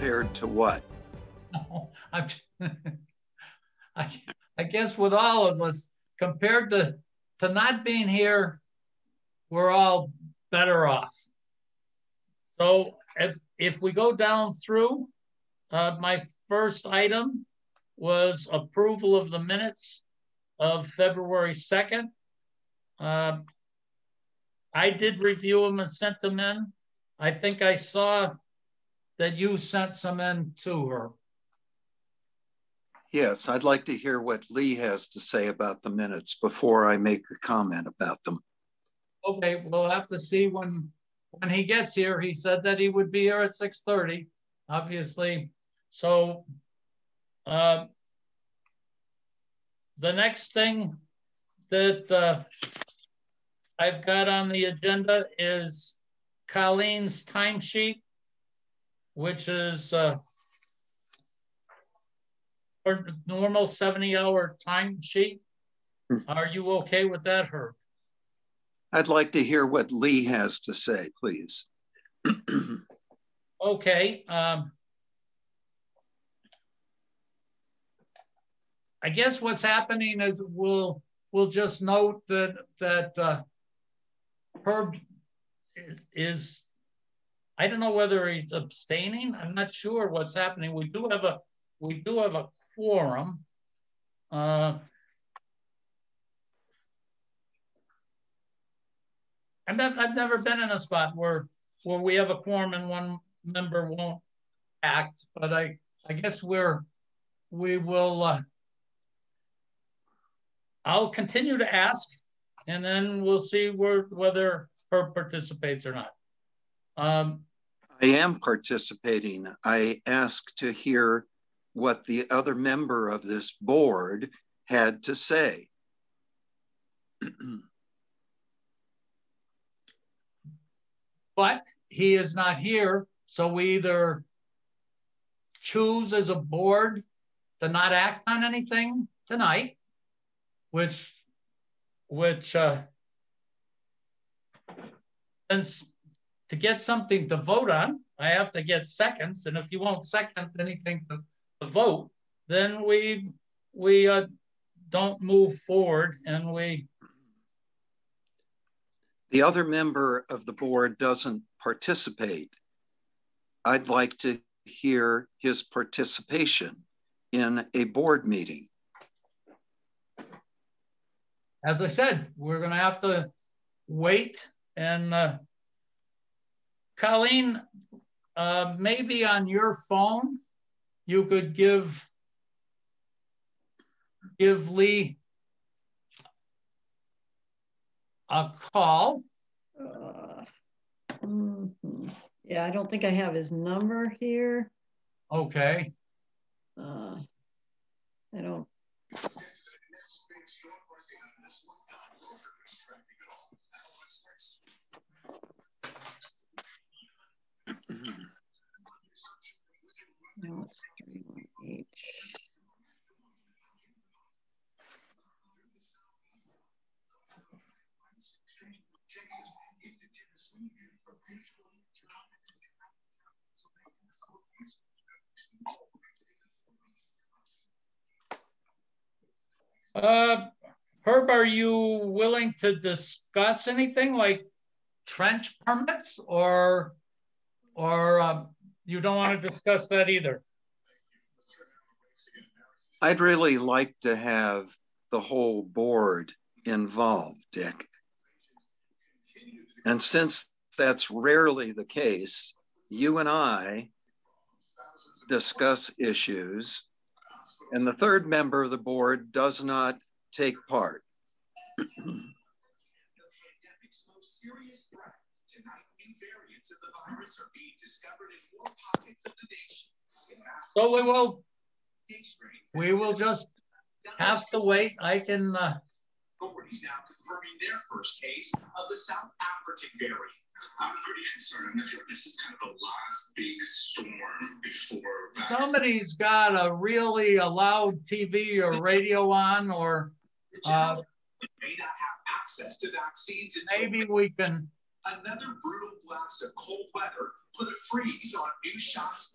compared to what? No, I guess with all of us, compared to not being here, we're all better off. So if we go down through, my first item was approval of the minutes of February 2nd. I did review them and sent them in. I think I saw that you sent some in to her. Yes, I'd like to hear what Lee has to say about the minutes before I make a comment about them. Okay, we'll have to see when he gets here. He said that he would be here at 6:30, obviously. So the next thing that I've got on the agenda is Colleen's timesheet, which is her normal 70-hour timesheet. Are you okay with that, Herb? I'd like to hear what Lee has to say, please. Okay. I guess what's happening is we'll just note that Herb is, I don't know whether he's abstaining. I'm not sure what's happening. We do have a quorum. I've never been in a spot where we have a quorum and one member won't act, but I guess we will. I'll continue to ask, and then we'll see whether Herb participates or not. I am participating. I asked to hear what the other member of this board had to say. But he is not here, so we either choose as a board to not act on anything tonight, which since to get something to vote on, I have to get seconds, and if you won't second anything to vote, then we don't move forward, and the other member of the board doesn't participate. I'd like to hear his participation in a board meeting. As I said, we're going to have to wait. And Colleen, maybe on your phone, you could give Lee a call. Yeah, I don't think I have his number here. Okay. I don't. No, it's 318. Herb, are you willing to discuss anything like trench permits, or you don't want to discuss that either? I'd really like to have the whole board involved, Dick. And since that's rarely the case, you and I discuss issues, and the third member of the board does not take part. So we will just have to wait. I can. Authorities now confirming their first case of the South African variant. I'm pretty concerned. I'm not sure this is kind of the last big storm before vaccine. Somebody's got a really loud TV or radio on, or may not have access to vaccines. Maybe we can. Another brutal blast of cold weather put a freeze on new shots.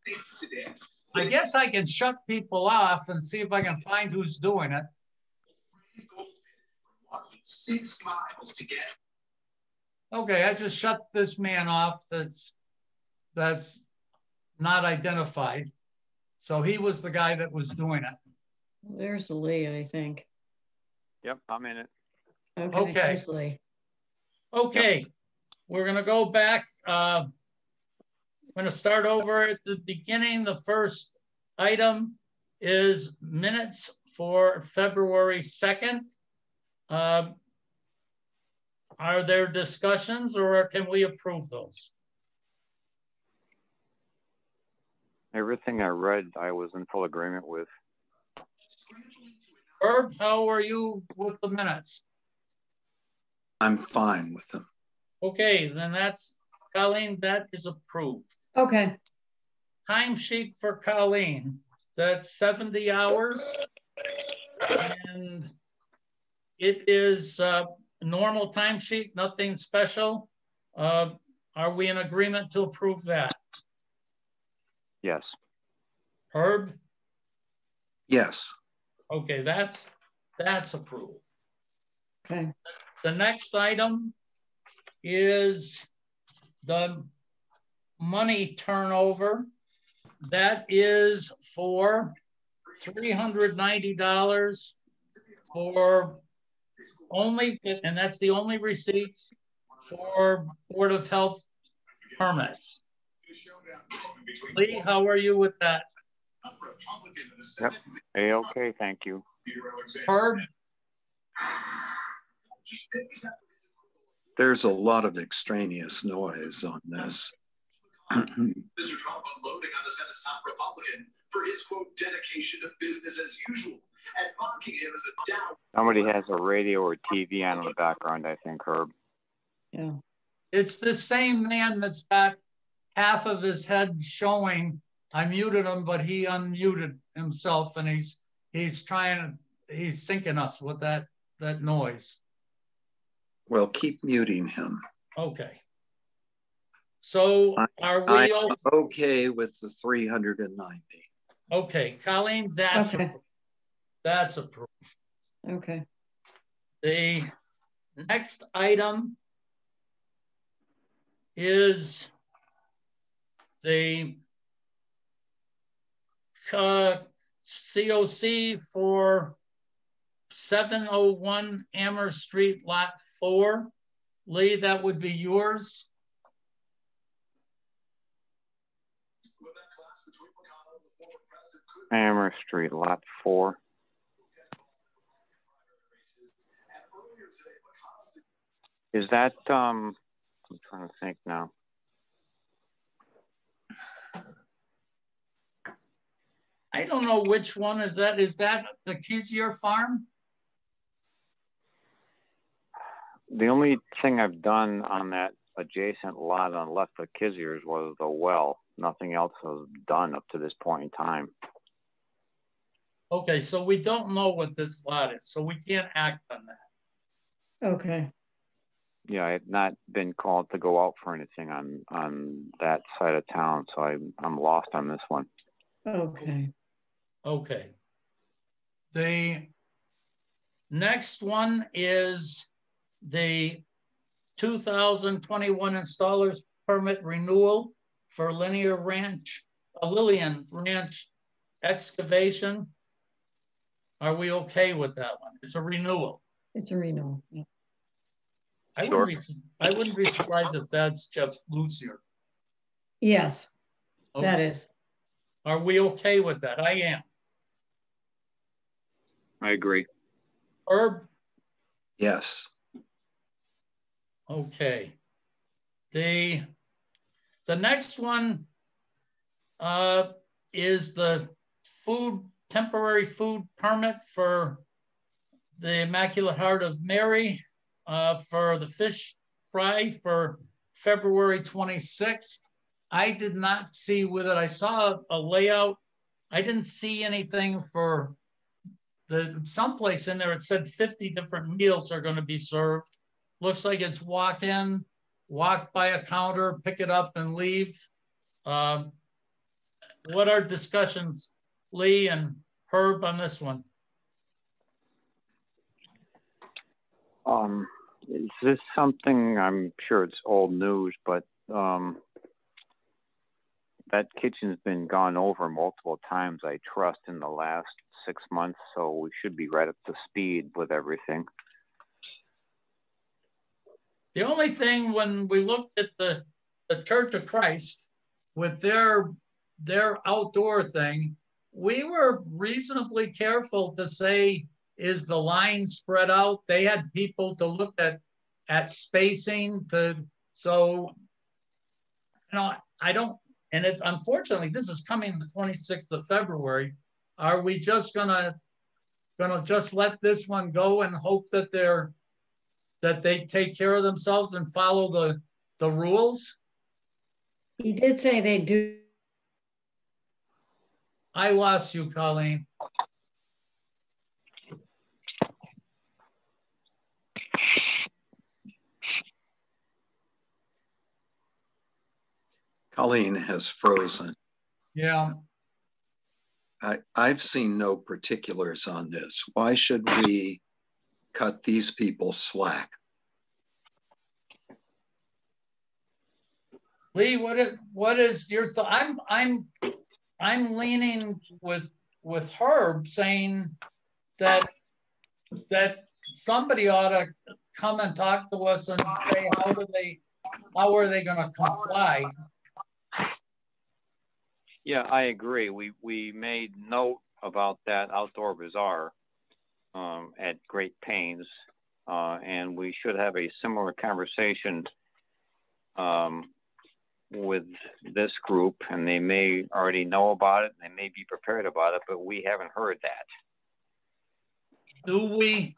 Today. I guess I can shut people off and see if I can find who's doing it. 6 miles to get. Okay, I just shut this man off that's not identified. So he was the guy that was doing it. There's Lee, I think. Yep, I'm in it. Okay. There's Lee. Okay, Yep. We're gonna go back. I'm gonna start over at the beginning. The first item is minutes for February 2nd. Are there discussions or can we approve those? Everything I read, I was in full agreement with. Herb, how are you with the minutes? I'm fine with them. Okay, then that's, Colleen, that is approved. Okay. Timesheet for Colleen, that's 70 hours. And it is a normal timesheet, nothing special. Are we in agreement to approve that? Yes. Herb? Yes. Okay, that's approved. Okay. The next item is the money turnover. That is for $390 for only, and that's the only receipts for Board of Health permits. Lee, how are you with that? Yep. A-okay, thank you. Herb? There's a lot of extraneous noise on this. Mr. Trump unloading on the Senate's top Republican for his, quote, dedication to business as usual and mocking him as a down. Somebody has a radio or TV on in the background, I think, Herb. Yeah. It's the same man that's got half of his head showing. I muted him, but he unmuted himself, and he's sinking us with that noise. Well, keep muting him. Okay. So are we I'm okay with the 390? Okay, Colleen, that's Okay. approved. That's approved. Okay. The next item is the COC for 701 Amherst Street, Lot 4. Lee, that would be yours. Amherst Street, Lot 4. Is that, I'm trying to think now. I don't know which one is that. Is that the Kizier farm? The only thing I've done on that adjacent lot on left of Kizier's was the well. Nothing else was done up to this point in time. Okay, so we don't know what this lot is, so we can't act on that. Okay. Yeah, I have not been called to go out for anything on that side of town, so I'm lost on this one. Okay. Okay. The next one is the 2021 installers permit renewal for Lillian Ranch excavation. Are we okay with that one? It's a renewal. It's a renewal. Yeah. I wouldn't be surprised if that's Jeff Lucier. Yes, Okay. that is. Are we okay with that? I am. I agree. Herb? Yes. Okay. The next one is the temporary food permit for the Immaculate Heart of Mary for the fish fry for February 26th. I did not see with it. I saw a layout. I didn't see anything for someplace in there. It said 50 different meals are going to be served. Looks like it's walk in, walk by a counter, pick it up and leave. what are discussions, Lee and Herb, on this one? Is this something, I'm sure it's old news, but that kitchen's been gone over multiple times, I trust, in the last 6 months, so we should be right up to speed with everything. The only thing, when we looked at the Church of Christ with their outdoor thing, we were reasonably careful to say, is the line spread out? They had people to look at spacing so, you know, I don't, and it, unfortunately, this is coming the 26th of February. Are we just gonna just let this one go and hope that they take care of themselves and follow the rules? He did say they do. I lost you, Colleen. Colleen has frozen. Yeah. I've seen no particulars on this. Why should we cut these people slack? Lee, what is your thought? I'm leaning with Herb, saying that somebody ought to come and talk to us and say how are they going to comply? Yeah, I agree. We made note about that outdoor bazaar at great pains, and we should have a similar conversation with this group, and they may already know about it, and they may be prepared about it, but we haven't heard that. Do we,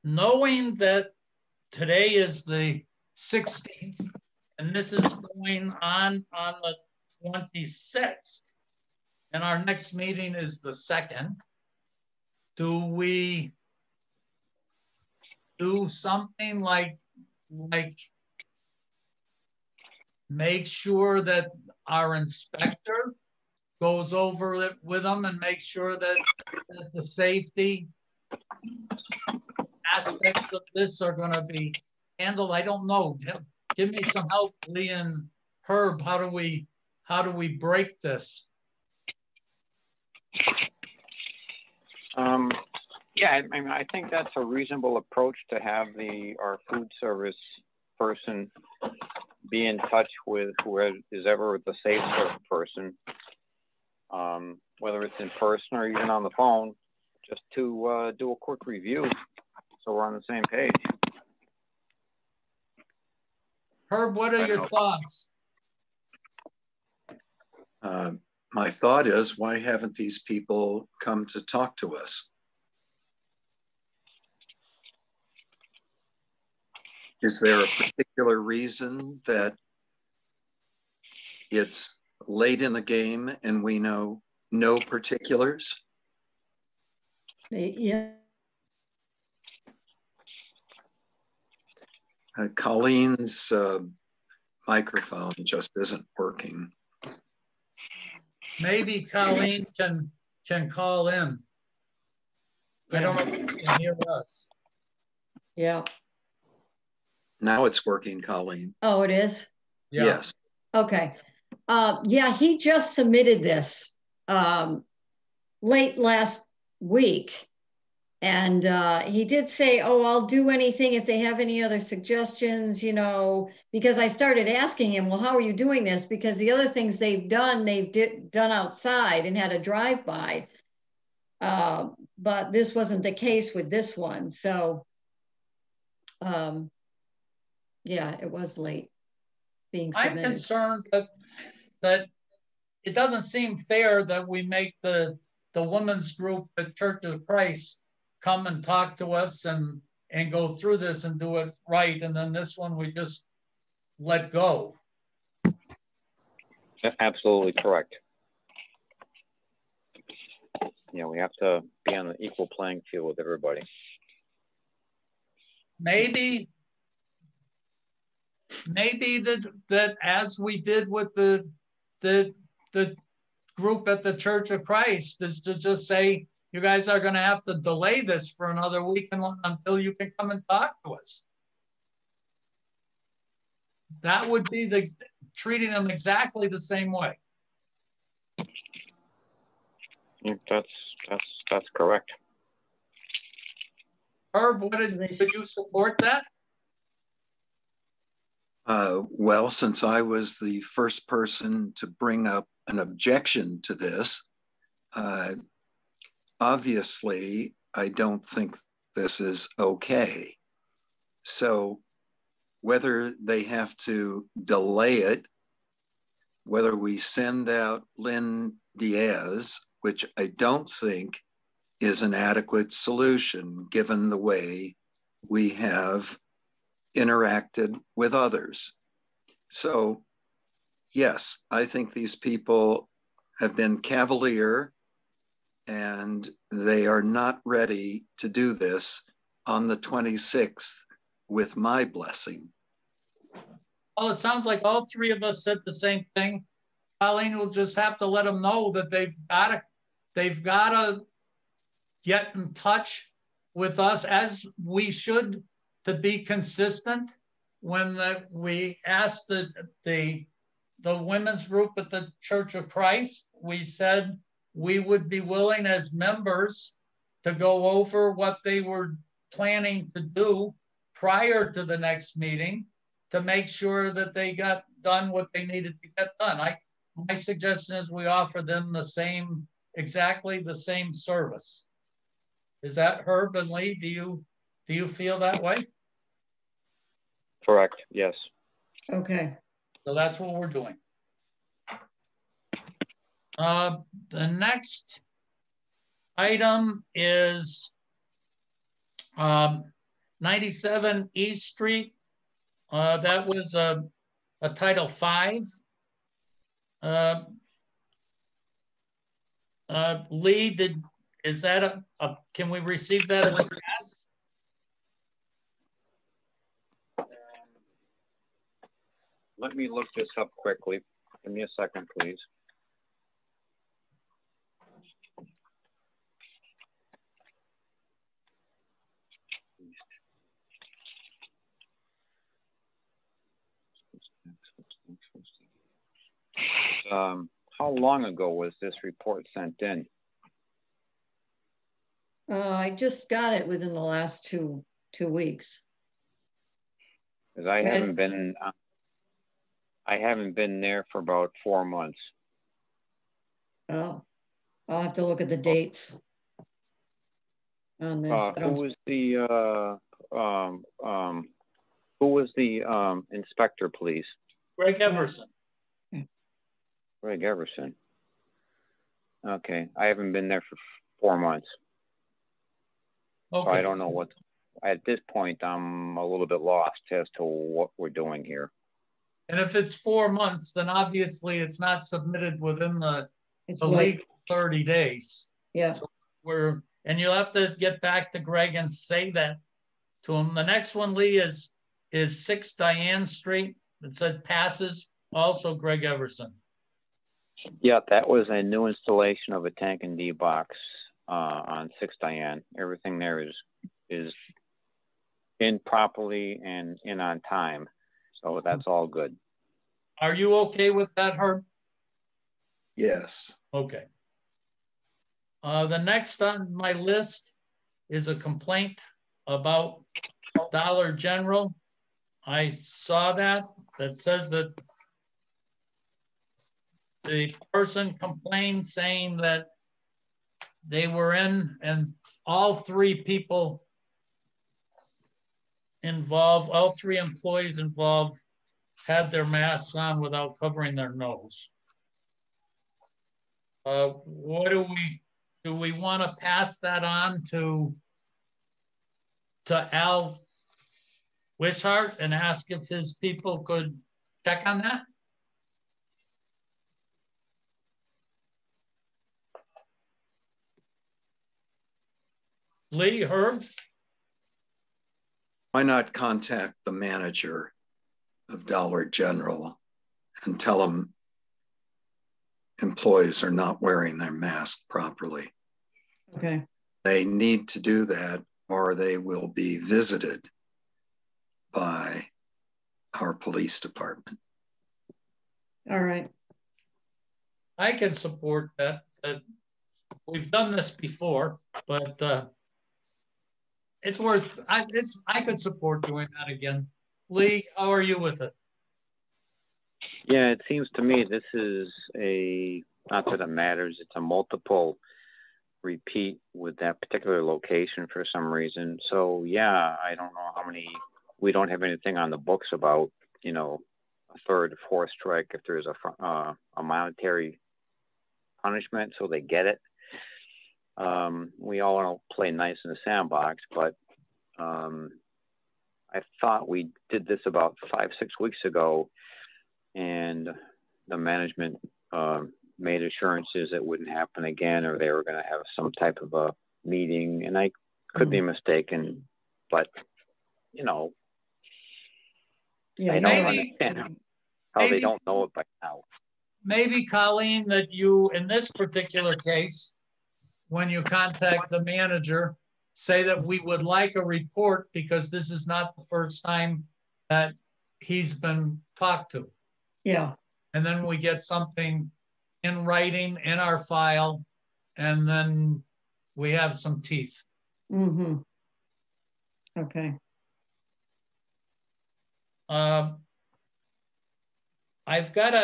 knowing that today is the 16th, and this is going on the 26th, and our next meeting is the 2nd, do we do something like make sure that our inspector goes over it with them and make sure that the safety aspects of this are going to be handled? I don't know. Give me some help, Lee and Herb. How do we break this? Yeah, I mean, I think that's a reasonable approach to have our food service person be in touch with whoever is ever the safe serve person, whether it's in person or even on the phone, just to do a quick review so we're on the same page. Herb, what are your thoughts? My thought is, why haven't these people come to talk to us? Is there a particular reason that it's late in the game and we know no particulars? Yeah. Colleen's microphone just isn't working. Maybe Colleen can call in. I don't know if you can hear us. Yeah. Now it's working, Colleen. Oh, it is? Yeah. Yes. Okay. Yeah, he just submitted this late last week. And he did say, oh, I'll do anything if they have any other suggestions, you know, because I started asking him, well, how are you doing this? Because the other things they've done outside and had a drive-by. But this wasn't the case with this one. So, yeah, it was late being submitted. I'm concerned that it doesn't seem fair that we make the women's group at Church of Christ come and talk to us and go through this and do it right. And then this one, we just let go. Absolutely correct. Yeah, we have to be on the equal playing field with everybody. Maybe that as we did with the the group at the Church of Christ is to just say, you guys are going to have to delay this for another week until you can come and talk to us. That would be treating them exactly the same way. That's correct. Herb, would you support that? Well, since I was the first person to bring up an objection to this, obviously, I don't think this is okay. So whether they have to delay it, whether we send out Lynn Diaz, which I don't think is an adequate solution given the way we have interacted with others. So yes, I think these people have been cavalier and they are not ready to do this on the 26th with my blessing. Well, it sounds like all three of us said the same thing. Colleen will just have to let them know that they've got to get in touch with us, as we should, to be consistent. When we asked the women's group at the Church of Christ, we said we would be willing as members to go over what they were planning to do prior to the next meeting to make sure that they got done what they needed to get done. My suggestion is we offer them exactly the same service. Is that Herb and Lee? Do you feel that way? Correct, yes. Okay. So that's what we're doing. The next item is 97 East Street. That was a Title V. Lee, is that can we receive that as a pass? Let me look this up quickly. Give me a second, please. How long ago was this report sent in? I just got it within the last two weeks. Because I haven't been there for about 4 months. Oh, I'll have to look at the dates on this. Who was the inspector, please? Greg Everson. Greg Everson. Okay, I haven't been there for 4 months. Okay. So I don't know what, at this point, I'm a little bit lost as to what we're doing here. And if it's 4 months, then obviously it's not submitted within the legal 30 days. Yeah. So and you'll have to get back to Greg and say that to him. The next one, Lee, is 6 Diane Street. It said passes, also Greg Everson. Yeah, that was a new installation of a tank and D box on 6 Diane. Everything there is in properly and in on time. So that's all good. Are you okay with that, Herb? Yes. Okay. The next on my list is a complaint about Dollar General. I saw that says that the person complained saying that they were in, and all 3 people involved, all 3 employees involved had their masks on without covering their nose. What do we want to pass that on to Al Wishart and ask if his people could check on that? Lee, Herb? Why not contact the manager of Dollar General and tell him employees are not wearing their mask properly. Okay. They need to do that or they will be visited by our police department. All right. I can support that. We've done this before, but it's worth. I could support doing that again. Lee, how are you with it? Yeah, it seems to me this is not that it matters. It's a multiple repeat with that particular location for some reason. So yeah, I don't know how many. We don't have anything on the books about, you know, a third, fourth strike if there's a monetary punishment, so they get it. We all want to play nice in the sandbox, but I thought we did this about 5-6 weeks ago, and the management made assurances it wouldn't happen again, or they were going to have some type of a meeting, and I could be mistaken, but you know, Yeah, I don't understand how they don't know it by now. Maybe, Colleen, that you, in this particular case, when you contact the manager, say that we would like a report because this is not the first time that he's been talked to. Yeah. And then we get something in writing in our file, and then we have some teeth. Mm-hmm. Okay. I've got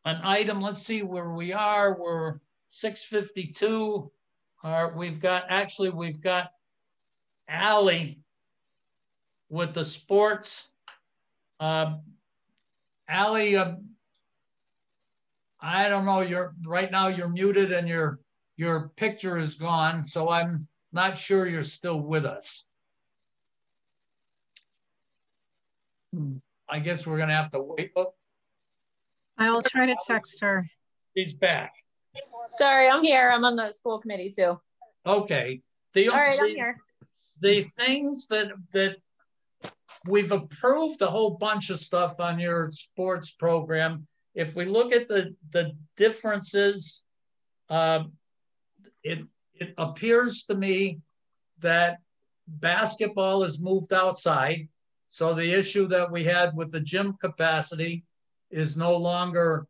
an item. Let's see where we are. We're 6:52. We've got Allie with the sports. Allie, I don't know. Right now you're muted and your picture is gone, so I'm not sure you're still with us. I guess we're gonna have to wait. Oh, I will try to text her. she's back. Sorry, I'm here. I'm on the school committee too. Okay. All right, I'm here. The things that we've approved a whole bunch of stuff on your sports program. If we look at the differences, it appears to me that basketball is moved outside. So the issue that we had with the gym capacity is no longer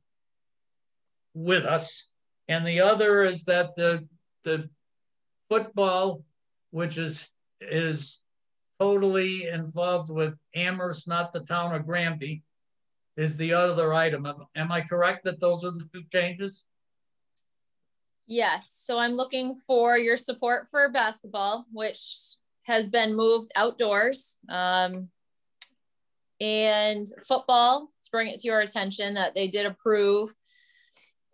with us. And the other is that the football, which is totally involved with Amherst, not the town of Granby, is the other item. Am I correct that those are the two changes? Yes. So I'm looking for your support for basketball, which has been moved outdoors. And football, to bring it to your attention that they did approve,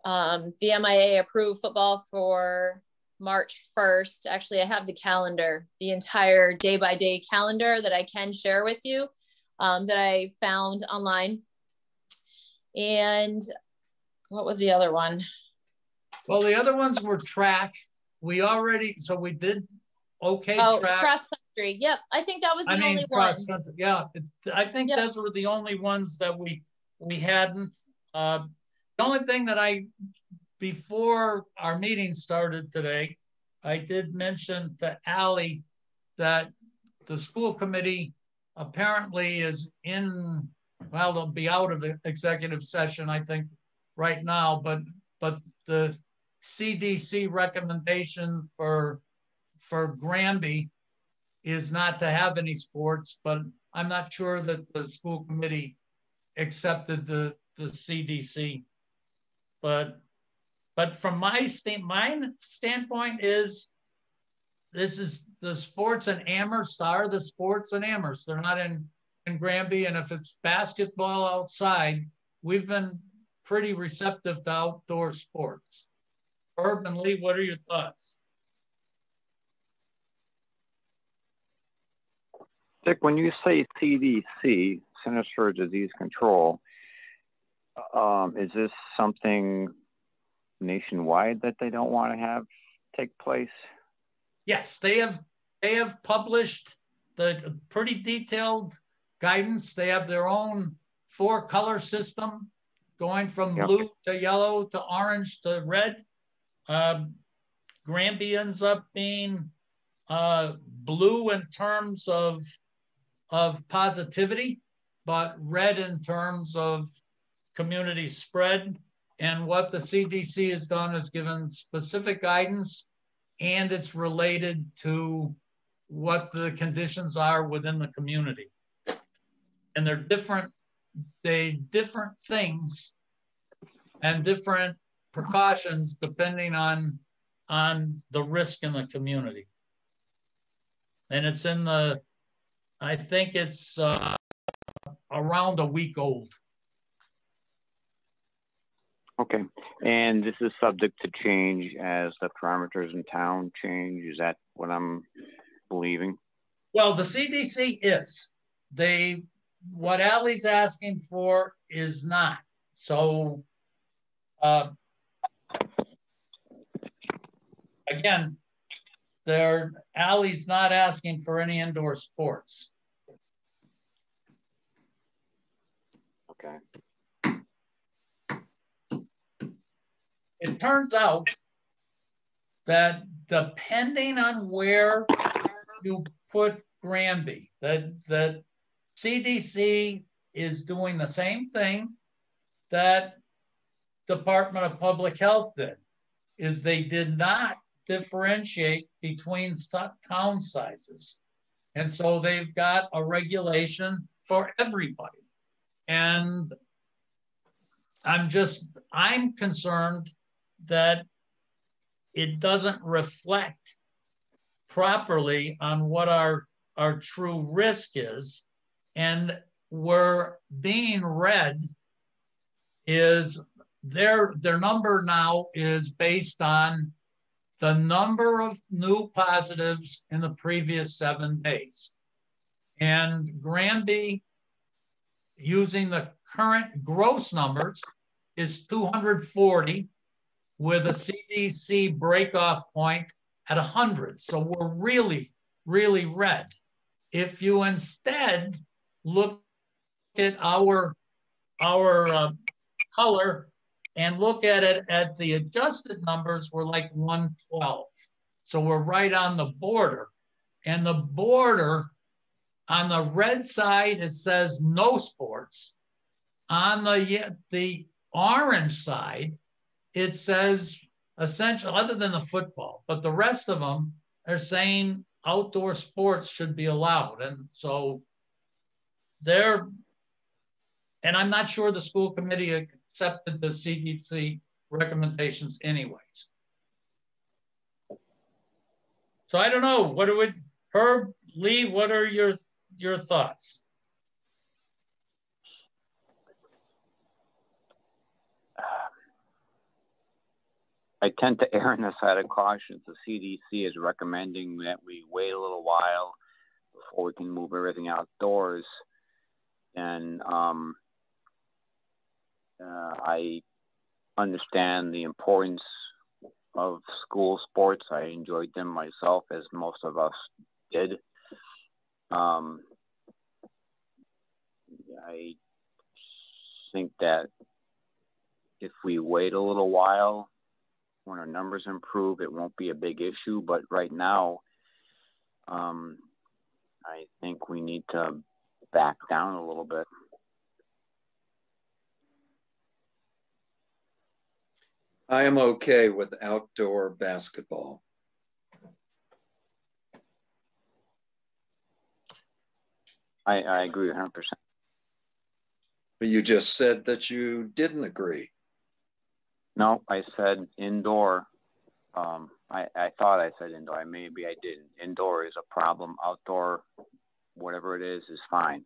the MIA approved football for March 1st. Actually, I have the calendar, the entire day-by-day calendar that I can share with you, that I found online. And what was the other one? Well, the other ones were track. We did okay. Oh, track. Cross country. Yep. I think that was the only cross one. country. Yeah. I think those were the only ones that we hadn't. The only thing that before our meeting started today, I did mention to Allie that the school committee apparently is well, they'll be out of the executive session, I think, right now, but the CDC recommendation for Granby is not to have any sports, but I'm not sure that the school committee accepted the CDC. But from my standpoint is, this is the sports and Amherst are the sports and Amherst. They're not in Granby. And if it's basketball outside, we've been pretty receptive to outdoor sports. Herb and Lee, what are your thoughts? Dick, when you say CDC, Centers for Disease Control, is this something nationwide that they don't want to have take place? Yes, they have published the pretty detailed guidance. They have their own 4-color system going from blue to yellow to orange to red. Granby ends up being blue in terms of positivity, but red in terms of community spread. And what the CDC has done is given specific guidance, and it's related to what the conditions are within the community. And they're different things and different precautions depending on the risk in the community. And it's in the, I think it's around a week old. Okay, and this is subject to change as the parameters in town change. Is that what I'm believing? Well, the CDC is. What Ally's asking for is not. So, again, Ally's not asking for any indoor sports. Okay. It turns out that depending on where you put Granby, that CDC is doing the same thing that Department of Public Health did, is they did not differentiate between town sizes. And so they've got a regulation for everybody. And I'm concerned that it doesn't reflect properly on what our true risk is. And we're being read is their number now is based on the number of new positives in the previous 7 days. And Granby, using the current gross numbers, is 240 with a CDC breakoff point at 100. So we're really, really red. If you instead look at our color and look at it at the adjusted numbers, we're like 112. So we're right on the border. And the border, on the red side, it says no sports. On the orange side, it says essentially, other than the football, but the rest of them are saying outdoor sports should be allowed. And so and I'm not sure the school committee accepted the CDC recommendations anyways. So I don't know, Herb, Lee, what are your thoughts? I tend to err on the side of caution. The CDC is recommending that we wait a little while before we can move everything outdoors. And I understand the importance of school sports. I enjoyed them myself, as most of us did. I think that if we wait a little while, when our numbers improve, it won't be a big issue. But right now, I think we need to back down a little bit. I am okay with outdoor basketball. I agree 100%. But you just said that you didn't agree. No, I said indoor. I thought I said indoor. Maybe I didn't. Indoor is a problem. Outdoor, whatever it is fine.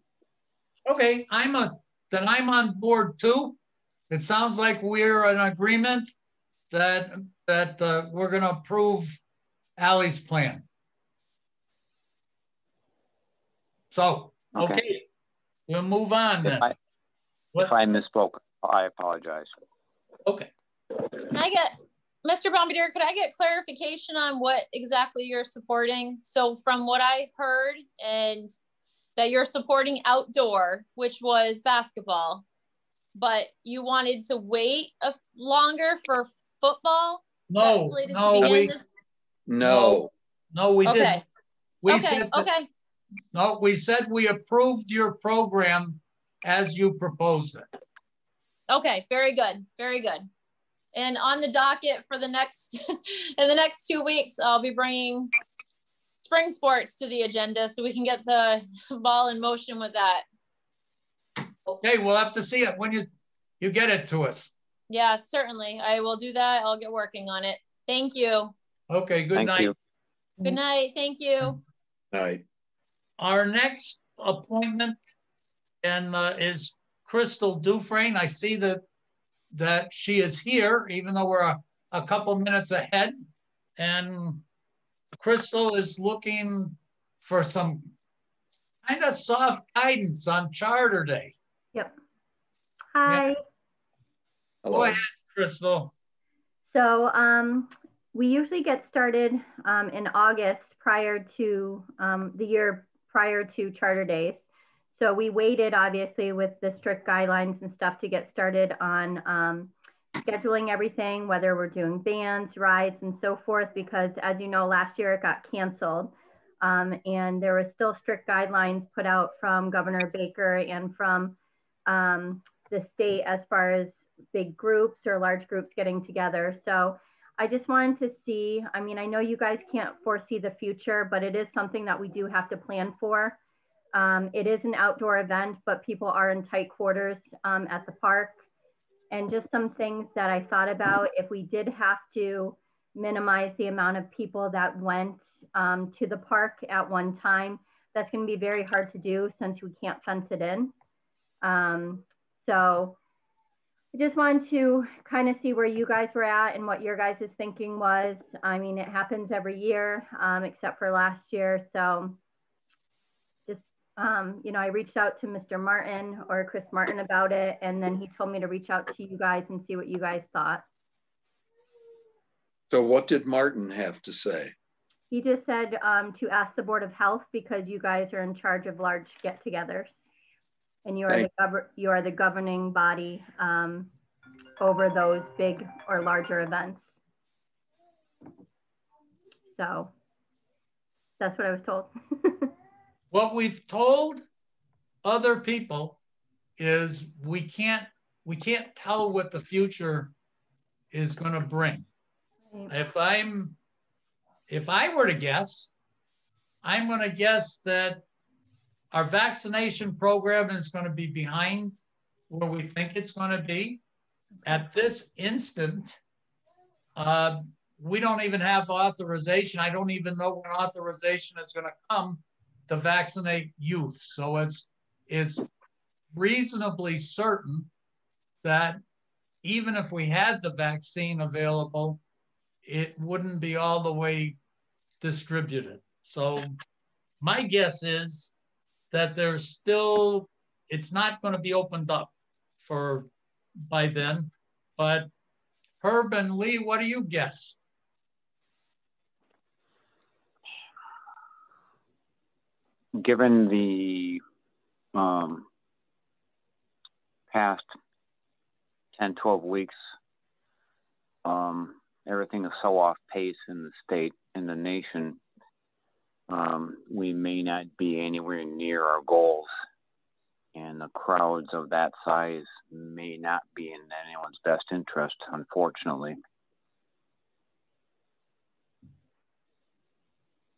Okay, then I'm on board too. It sounds like we're in agreement that we're going to approve Ally's plan. So, okay. We'll move on then. If I misspoke, I apologize. Okay. Can I get, Mr. Bombardier, could I get clarification on what exactly you're supporting? So from what I heard, and that you're supporting outdoor, which was basketball, but you wanted to wait longer for football? No, no, we Okay. didn't. We Okay, said that, okay. no, we said we approved your program as you proposed it. Okay, very good, very good. And on the docket for the next, in the next 2 weeks, I'll be bringing spring sports to the agenda so we can get the ball in motion with that. Okay, we'll have to see it when you get it to us. Yeah, certainly. I will do that. I'll get working on it. Thank you. Okay, good night. You. Good night. Thank you. Night. Our next appointment is Crystal Dufresne. I see that she is here, even though we're a couple minutes ahead. And Crystal is looking for some kind of soft guidance on Charter Day. Yep. Hi. Yeah. Hello. Go ahead, Crystal. So we usually get started in August prior to the year prior to Charter Days. So we waited, obviously, with the strict guidelines and stuff to get started on scheduling everything, whether we're doing bands, rides, and so forth, because as you know, last year it got canceled. And there were still strict guidelines put out from Governor Baker and from the state as far as big groups or large groups getting together. So I just wanted to see, I mean, I know you guys can't foresee the future, but it is something that we do have to plan for. It is an outdoor event, but people are in tight quarters at the park. And just some things that I thought about, if we did have to minimize the amount of people that went to the park at one time, that's going to be very hard to do since we can't fence it in. So I just wanted to kind of see where you guys were at and what your guys' thinking was. I mean, it happens every year, except for last year. So just, you know, I reached out to Mr. Martin or Chris Martin about it, and then he told me to reach out to you guys and see what you guys thought. So what did Martin have to say? He just said to ask the Board of Health because you guys are in charge of large get-togethers. And you are the governing body over those big or larger events. So that's what I was told. What we've told other people is we can't tell what the future is going to bring. Right. If I were to guess, I'm going to guess that our vaccination program is going to be behind where we think it's going to be. At this instant, we don't even have authorization. I don't even know when authorization is going to come to vaccinate youth. So it's reasonably certain that even if we had the vaccine available, it wouldn't be all the way distributed. So my guess is that there's still, it's not going to be opened up by then. But Herb and Lee, what do you guess? Given the past 10, 12 weeks, everything is so off pace in the state and the nation, we may not be anywhere near our goals, and the crowds of that size may not be in anyone's best interest, unfortunately.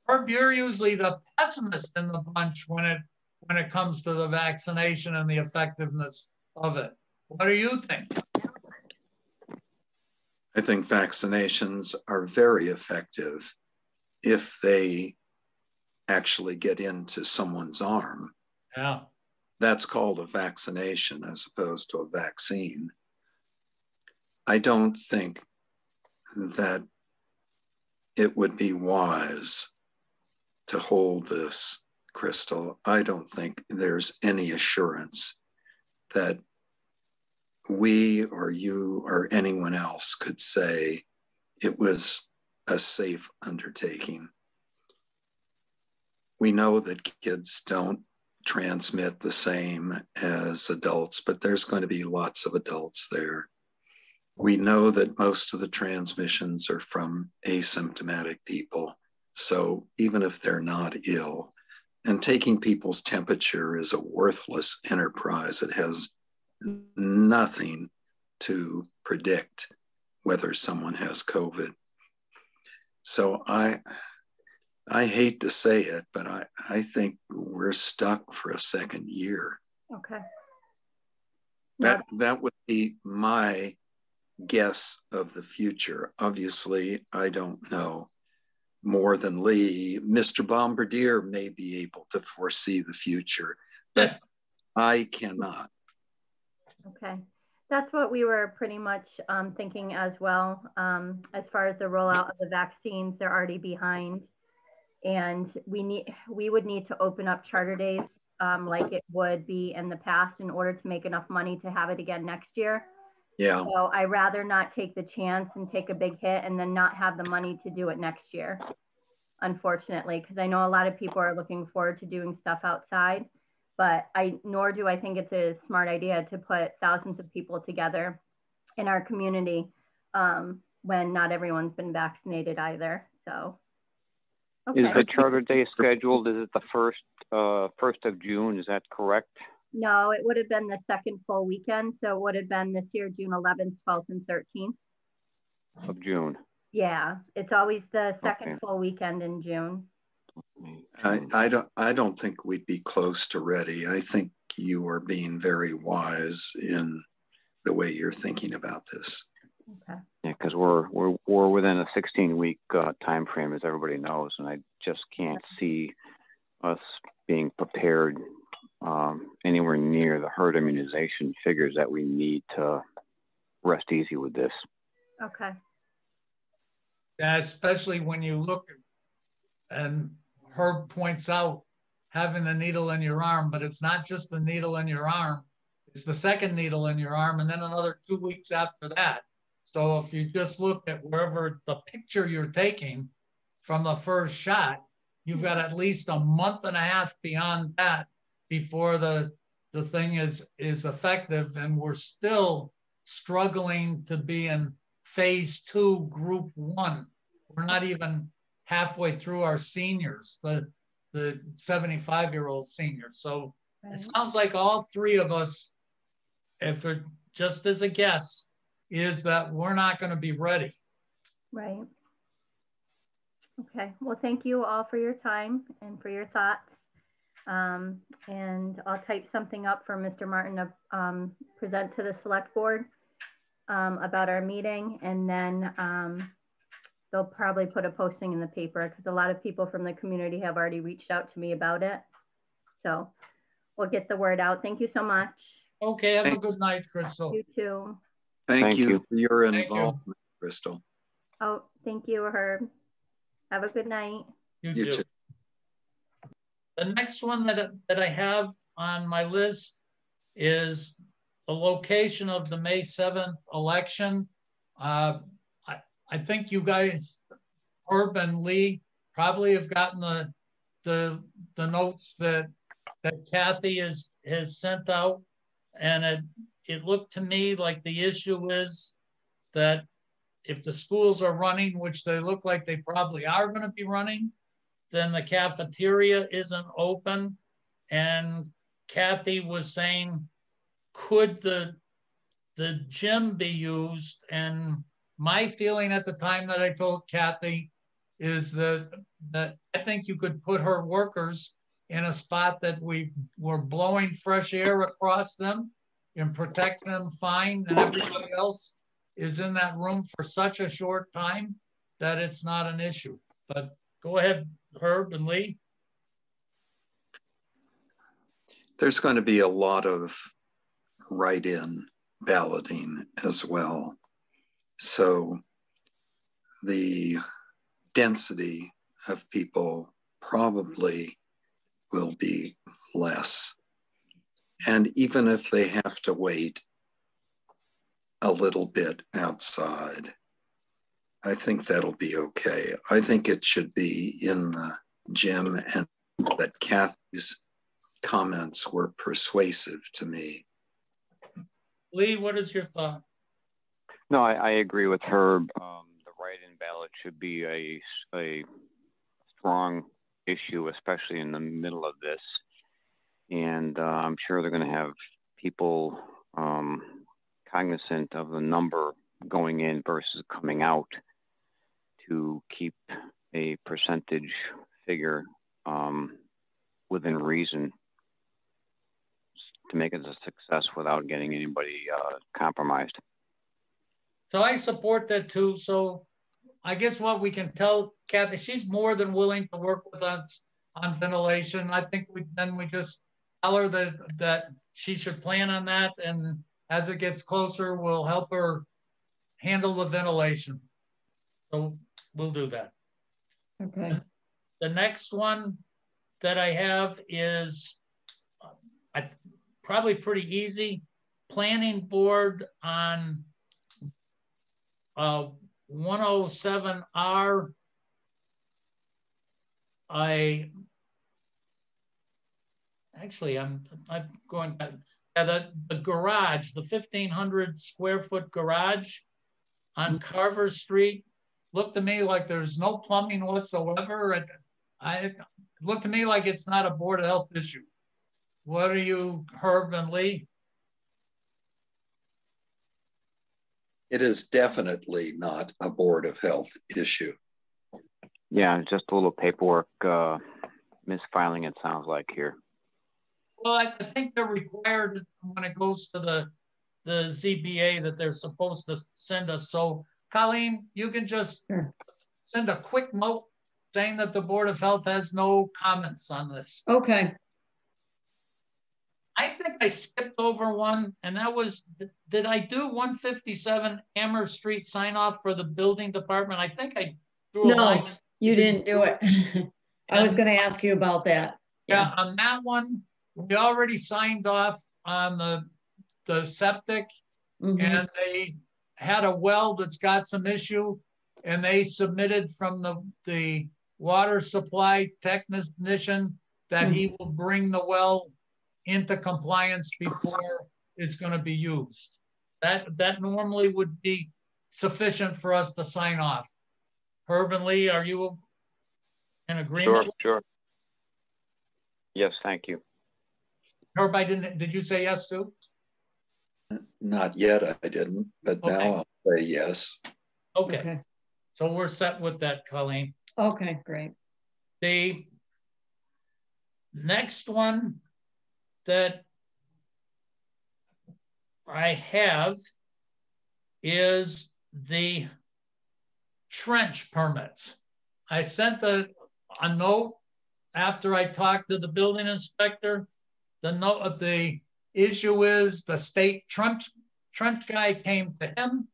Herb, you're usually the pessimist in the bunch when it comes to the vaccination and the effectiveness of it. What do you think? I think vaccinations are very effective if they actually get into someone's arm. Yeah. That's called a vaccination as opposed to a vaccine. I don't think that it would be wise to hold this, Crystal. I don't think there's any assurance that we or you or anyone else could say it was a safe undertaking. We know that kids don't transmit the same as adults, but there's going to be lots of adults there. We know that most of the transmissions are from asymptomatic people. So even if they're not ill, and taking people's temperature is a worthless enterprise. It has nothing to predict whether someone has COVID. So I hate to say it, but I think we're stuck for a second year. Okay. That would be my guess of the future. Obviously, I don't know more than Lee. Mr. Bombardier may be able to foresee the future, but I cannot. Okay. That's what we were pretty much thinking as well. As far as the rollout of the vaccines, they're already behind. And we would need to open up charter days like it would be in the past in order to make enough money to have it again next year. Yeah. So I'd rather not take the chance and take a big hit and then not have the money to do it next year, unfortunately, because I know a lot of people are looking forward to doing stuff outside, but nor do I think it's a smart idea to put thousands of people together in our community when not everyone's been vaccinated either. So. Okay. Is the charter day scheduled? Is it the 1st of June? Is that correct? No, it would have been the second full weekend. So it would have been this year, June 11th, 12th, and 13th. Of June. Yeah, it's always the second full weekend in June. I don't think we'd be close to ready. I think you are being very wise in the way you're thinking about this. Okay. Yeah, because we're within a 16-week time frame, as everybody knows, and I just can't see us being prepared anywhere near the herd immunization figures that we need to rest easy with this. Okay. Yeah, especially when you look, and Herb points out having the needle in your arm, but it's not just the needle in your arm, it's the second needle in your arm and then another 2 weeks after that. So if you just look at wherever the picture you're taking from the first shot, you've got at least a month and a half beyond that before the thing is effective, and we're still struggling to be in phase 2, group 1. We're not even halfway through our seniors, the 75-year-old seniors. So It sounds like all three of us, if it just as a guess, is that we're not going to be ready. Right. Okay. Well, thank you all for your time and for your thoughts. And I'll type something up for Mr. Martin to present to the select board about our meeting, and then they'll probably put a posting in the paper because a lot of people from the community have already reached out to me about it. So we'll get the word out. Thank you so much. Okay, have a good night, Crystal. You too. Thank you for your involvement, Crystal. Oh, thank you, Herb. Have a good night. You too. The next one that I have on my list is the location of the May 7th election. I think you guys, Herb and Lee, probably have gotten the notes that Kathy has sent out, and it looked to me like the issue is that if the schools are running, which they look like they probably are going to be running, then the cafeteria isn't open. And Kathy was saying, could the gym be used? And my feeling at the time that I told Kathy is that I think you could put her workers in a spot that we were blowing fresh air across them and protect them fine, and everybody else is in that room for such a short time that it's not an issue. But go ahead, Herb and Lee. There's going to be a lot of write-in balloting as well. So the density of people probably will be less. And even if they have to wait a little bit outside, I think that'll be okay. I think it should be in the gym, and that Kathy's comments were persuasive to me. Lee, what is your thought? No, I agree with Herb. The write-in ballot should be a strong issue, especially in the middle of this. And I'm sure they're going to have people cognizant of the number going in versus coming out to keep a percentage figure within reason to make it a success without getting anybody compromised. So I support that too. So I guess what we can tell Kathy, she's more than willing to work with us on ventilation. I think we just tell her that she should plan on that, and as it gets closer, we'll help her handle the ventilation. So we'll do that. Okay. The next one that I have is probably pretty easy. Planning board on 107R. I'm going back. The garage, the 1,500 square foot garage on Carver Street, looked to me like there's no plumbing whatsoever. It looked to me like it's not a Board of Health issue. What are you, Herb and Lee? It is definitely not a Board of Health issue. Yeah, just a little paperwork misfiling, it sounds like here. Well, I think they're required when it goes to the ZBA that they're supposed to send us. So, Colleen, you can just send a quick note saying that the Board of Health has no comments on this. Okay. I think I skipped over one, and that was, did I do 157 Amherst Street sign off for the building department? I think I drew a line. No, you didn't do it. I was going to ask you about that. Yeah, on that one, we already signed off on the septic, and they had a well that's got some issue, and they submitted from the water supply technician that he will bring the well into compliance before it's going to be used. That normally would be sufficient for us to sign off. Herb and Lee, are you in agreement? Sure. Yes, thank you. Herb, did you say yes too? Not yet, I didn't, but now I'll say yes. Okay. So we're set with that, Colleen. Okay, great. The next one that I have is the trench permits. I sent a note after I talked to the building inspector. The issue is the state trench guy came to him.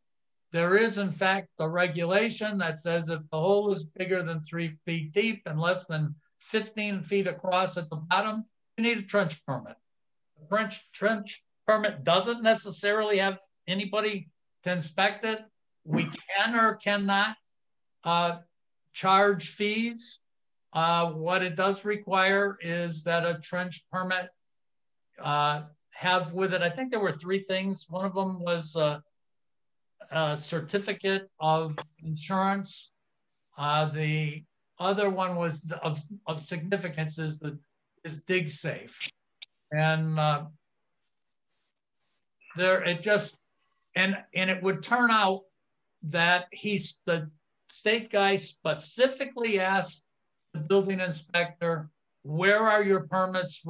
There is, in fact, a regulation that says if the hole is bigger than 3 feet deep and less than 15 feet across at the bottom, you need a trench permit. The trench permit doesn't necessarily have anybody to inspect it. We can or cannot charge fees. What it does require is that a trench permit have with it, I think there were 3 things. One of them was a certificate of insurance. The other one was of significance is dig safe. And it would turn out that the state guy specifically asked the building inspector, where are your permits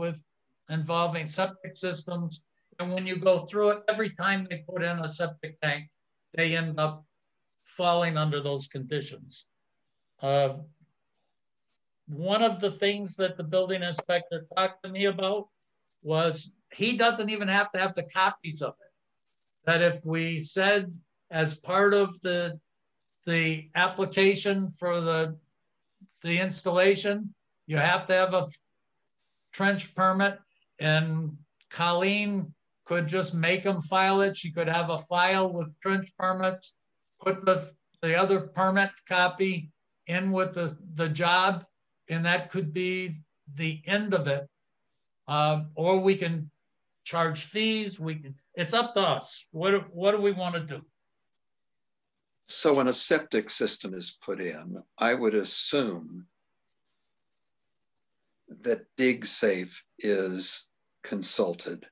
involving septic systems? And when you go through it, every time they put in a septic tank, they end up falling under those conditions. One of the things that the building inspector talked to me about was he doesn't even have to have the copies of it. That if we said as part of the application for the installation, you have to have a trench permit, and Colleen could just make them file it. She could have a file with trench permits, put the other permit copy in with the job, and that could be the end of it. or we can charge fees. It's up to us. What do we want to do? So when a septic system is put in, I would assume that DigSafe is consulted.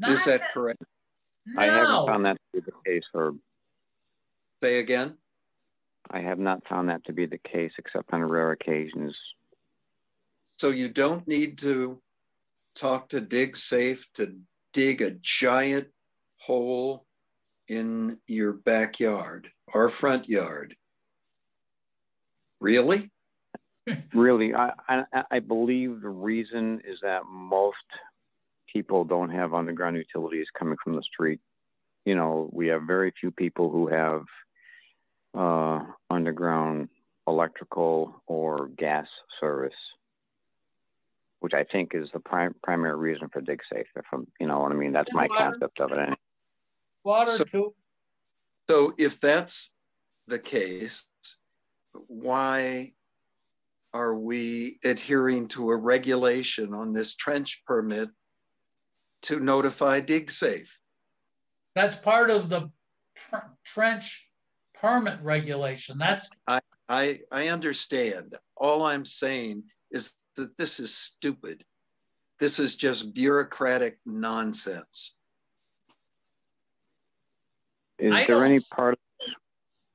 Is that correct? No. I haven't found that to be the case, Herb. Say again? I have not found that to be the case, except on rare occasions. So you don't need to talk to DigSafe to dig a giant hole in your backyard or front yard. Really? Really, I believe the reason is that most people don't have underground utilities coming from the street. You know, we have very few people who have underground electrical or gas service, which I think is the primary reason for DigSafe. If I'm, you know what I mean? That's my concept of it. Anyway. Water too. So if that's the case, why are we adhering to a regulation on this trench permit to notify DigSafe? That's part of the trench permit regulation. That's I understand. All I'm saying is that this is stupid. This is just bureaucratic nonsense. Is there any part of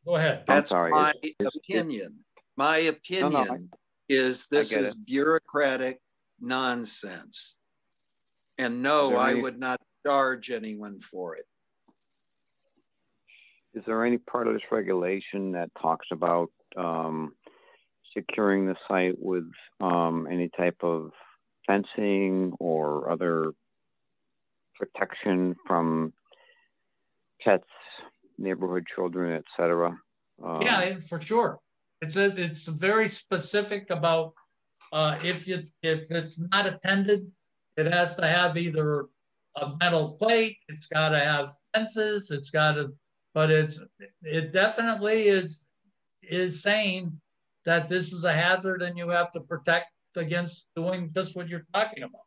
Go ahead. That's my opinion. My opinion is this is bureaucratic nonsense. And no, I would not charge anyone for it. Is there any part of this regulation that talks about securing the site with any type of fencing or other protection from pets, neighborhood children, etc.? Yeah, for sure. It's very specific about if it's not attended, it has to have either a metal plate, it's got to have fences, it's got to, but it definitely is saying that this is a hazard and you have to protect against doing just what you're talking about.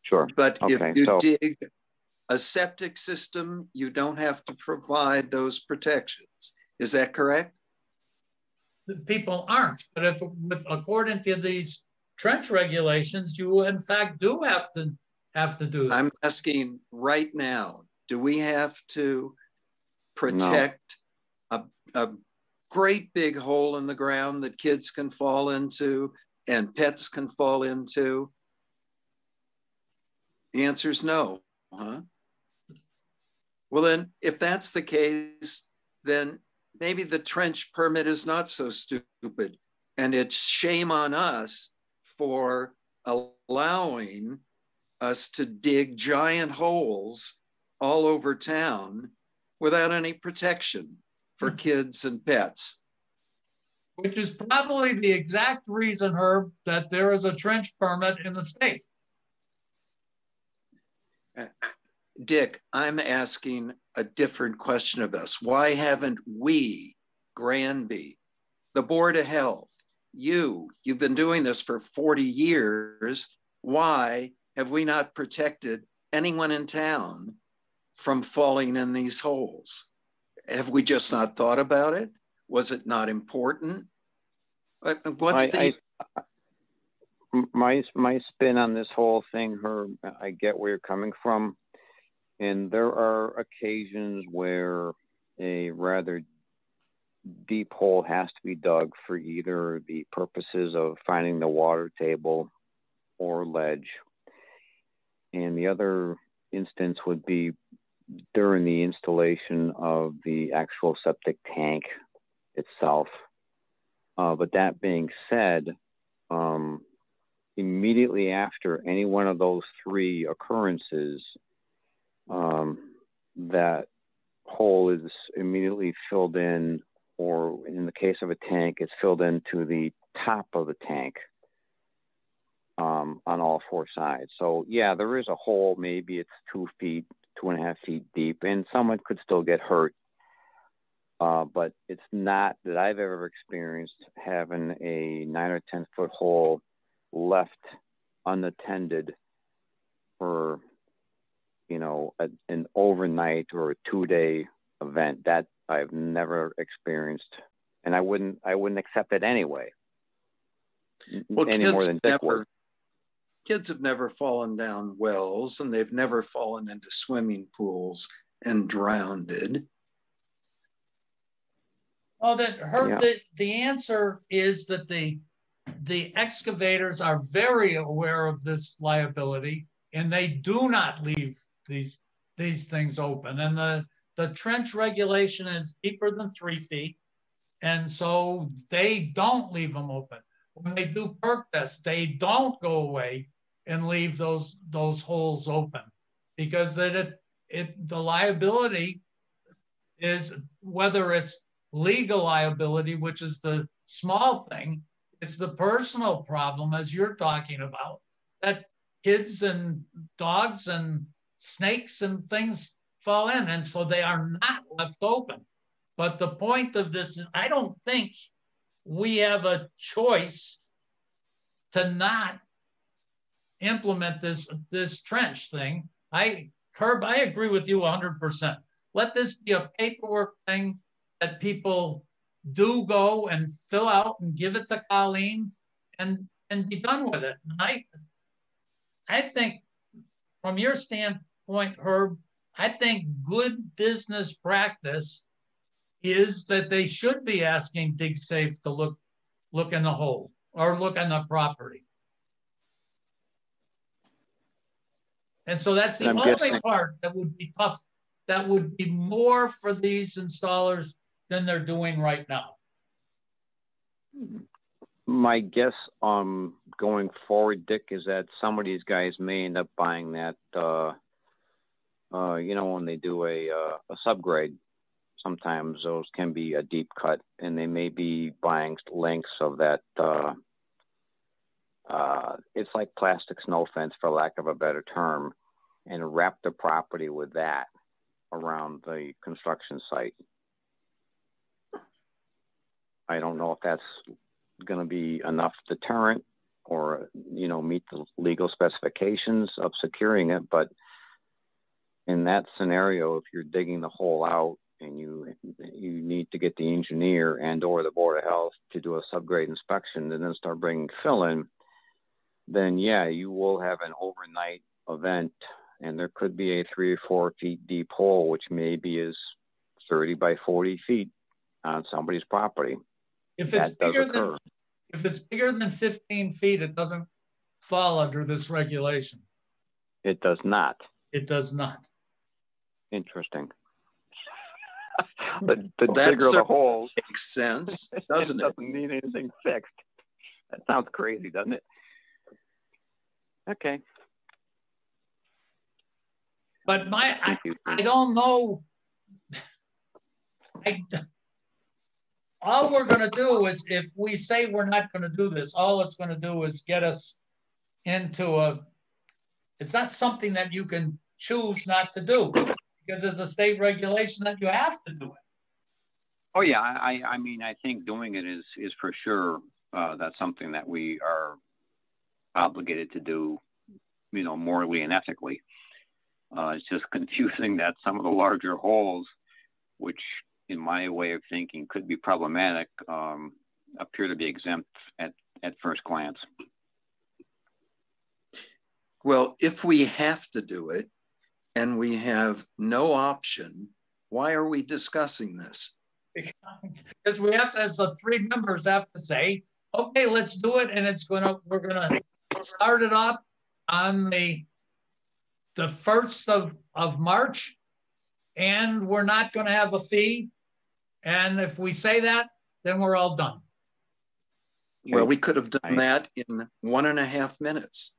Sure. But if you dig a septic system, you don't have to provide those protections. Is that correct? The people aren't, but according to these trench regulations, you in fact do have to do that. I'm asking right now, do we have to protect a great big hole in the ground that kids can fall into and pets can fall into? The answer is no, huh? Well then, if that's the case, then maybe the trench permit is not so stupid, and it's shame on us for allowing us to dig giant holes all over town without any protection for kids and pets. Which is probably the exact reason, Herb, that there is a trench permit in the state. Dick, I'm asking a different question of us. Why haven't we, Granby, the Board of Health, you've been doing this for 40 years. Why have we not protected anyone in town from falling in these holes? Have we just not thought about it? Was it not important? My spin on this whole thing, Herb, I get where you're coming from. And there are occasions where a rather deep hole has to be dug for either the purposes of finding the water table or ledge. And the other instance would be during the installation of the actual septic tank itself. But that being said, immediately after any one of those three occurrences, that hole is immediately filled in, or in the case of a tank, it's filled into the top of the tank on all four sides. So yeah, there is a hole, maybe it's 2 feet, 2.5 feet deep, and someone could still get hurt. But it's not that I've ever experienced having a 9 or 10 foot hole left unattended for, you know, an overnight or a 2-day event. That I've never experienced, and I wouldn't accept it anyway. Well, any more than Dick would. Kids have never fallen down wells, and they've never fallen into swimming pools and drowned. Well, the answer is that the excavators are very aware of this liability, and they do not leave these things open. And the trench regulation is deeper than 3 feet, and so they don't leave them open. When they do perk tests, they don't go away and leave those holes open, because the liability is, whether it's legal liability, which is the small thing, it's the personal problem, as you're talking about, that kids and dogs and snakes and things fall in, and so they are not left open. But the point of this is, I don't think we have a choice to not implement this trench thing. Herb, I agree with you 100%. Let this be a paperwork thing that people do go and fill out and give it to Colleen and be done with it. And I think from your standpoint, Herb, I think good business practice is that they should be asking DigSafe to look in the hole or look on the property. And so that's the only part that would be tough, that would be more for these installers than they're doing right now. My guess going forward, Dick, is that some of these guys may end up buying that, you know, when they do a subgrade, sometimes those can be a deep cut, and they may be buying lengths of that. It's like plastic snow fence, for lack of a better term, and wrap the property with that around the construction site. I don't know if that's going to be enough deterrent or, you know, meet the legal specifications of securing it. But in that scenario, if you're digging the hole out and you need to get the engineer and or the Board of Health to do a subgrade inspection and then start bringing fill in, then yeah, you will have an overnight event, and there could be a 3 or 4 feet deep hole, which maybe is 30 by 40 feet on somebody's property. If it's bigger than 15 feet, it doesn't fall under this regulation. It does not. It does not. Interesting. But the bigger the hole makes sense, doesn't it? It doesn't need anything fixed. That sounds crazy, doesn't it? Okay. But I don't know. All we're going to do is, if we say we're not going to do this, all it's going to do is get us into it's not something that you can choose not to do, because there's a state regulation that you have to do it. Oh yeah, I mean, I think doing it is for sure. That's something that we are obligated to do, you know, morally and ethically. It's just confusing that some of the larger holes, which in my way of thinking could be problematic, appear to be exempt at first glance. Well, if we have to do it and we have no option, why are we discussing this? Because we have to, as the 3 members have to say, okay, let's do it, and we're gonna start it up on the 1st of March, and we're not going to have a fee. And if we say that, then we're all done. Well, we could have done that in 1.5 minutes.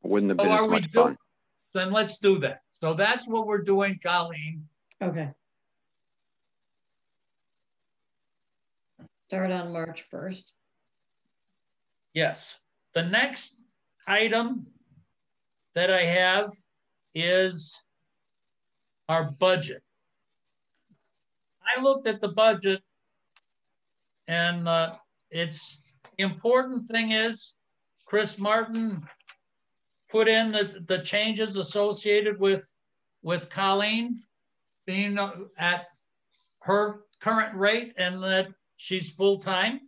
Wouldn't have been as much fun. Then let's do that. So that's what we're doing, Colleen. Okay. Start on March 1st. Yes. The next item that I have is our budget. I looked at the budget, and it's The important thing is Chris Martin put in the changes associated with Colleen being at her current rate and that she's full-time.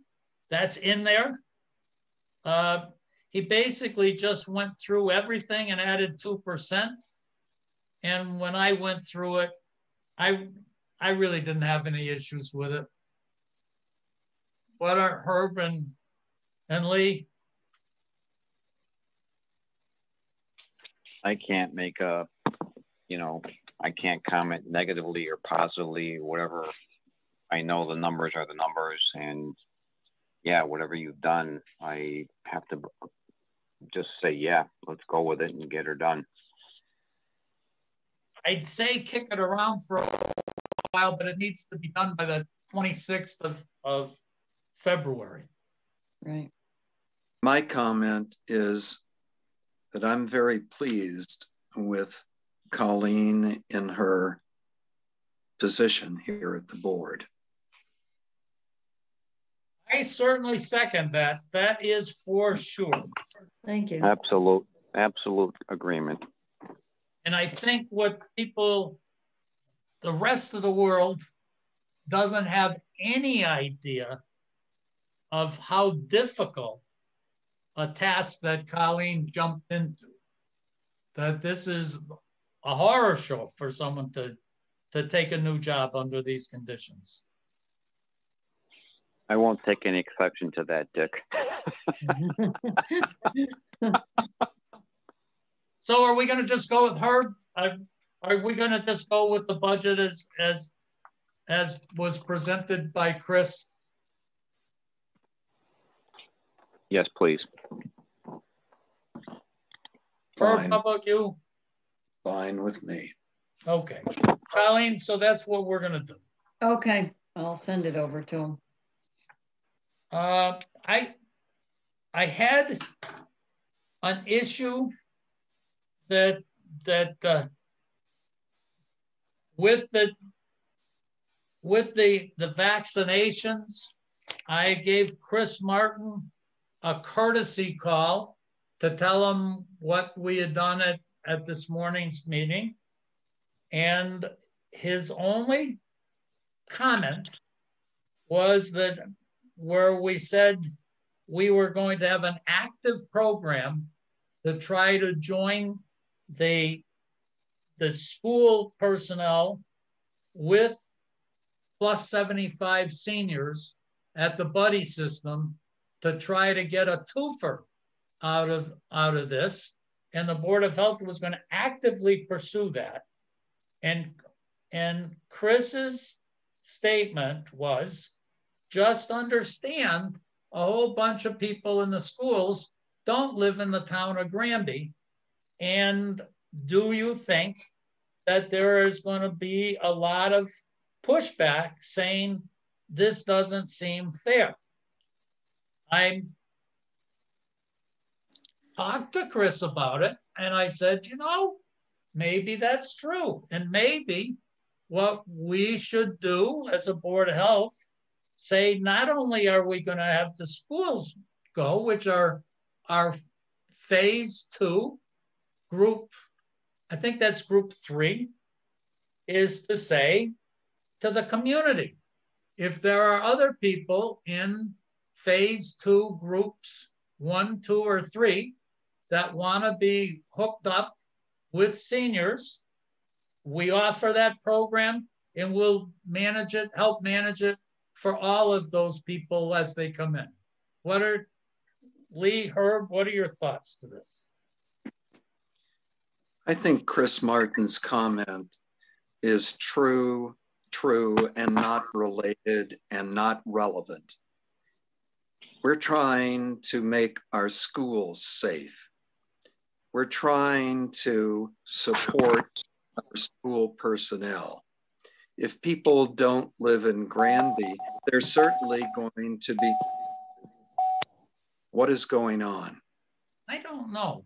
That's in there. He basically just went through everything and added 2%. And when I went through it, I really didn't have any issues with it. What are Herb and Lee? I can't make a, I can't comment negatively or positively, whatever. I know the numbers are the numbers, and yeah, whatever you've done, I have to just say, yeah, let's go with it and get her done. I'd say kick it around for a while, but it needs to be done by the 26th of February. Right. My comment is that I'm very pleased with Colleen in her position here at the board. I certainly second that. That is for sure. Thank you. Absolute agreement. And I think what people, the rest of the world doesn't have any idea of how difficult a task that Colleen jumped into. That this is a horror show for someone to take a new job under these conditions. I won't take any exception to that, Dick. So are we going to just go with Herb? Are we going to just go with the budget as was presented by Chris? Yes, please. Herb, how about you? Fine with me. Okay. Colleen, so that's what we're going to do. Okay, I'll send it over to him. I had an issue that with the vaccinations, I gave Chris Martin a courtesy call to tell him what we had done at this morning's meeting. And his only comment was that where we said we were going to have an active program to try to join the school personnel with plus 75 seniors at the buddy system to try to get a twofer out of this. And the Board of Health was going to actively pursue that. And Chris's statement was, just understand a whole bunch of people in the schools don't live in the town of Granby. And do you think that there is going to be a lot of pushback saying this doesn't seem fair? I talked to Chris about it and I said, maybe that's true. And maybe what we should do as a Board of Health, say not only are we going to have the schools go, which are our phase 2 group, I think that's group 3, is to say to the community, if there are other people in phase 2 groups 1, 2, or 3 that want to be hooked up with seniors, we offer that program and we'll manage it, help manage it for all of those people as they come in. Lee, Herb, what are your thoughts to this? I think Chris Martin's comment is true, and not related and not relevant. We're trying to make our schools safe. We're trying to support our school personnel. If people don't live in Granby, they're certainly going to be. What is going on? I don't know.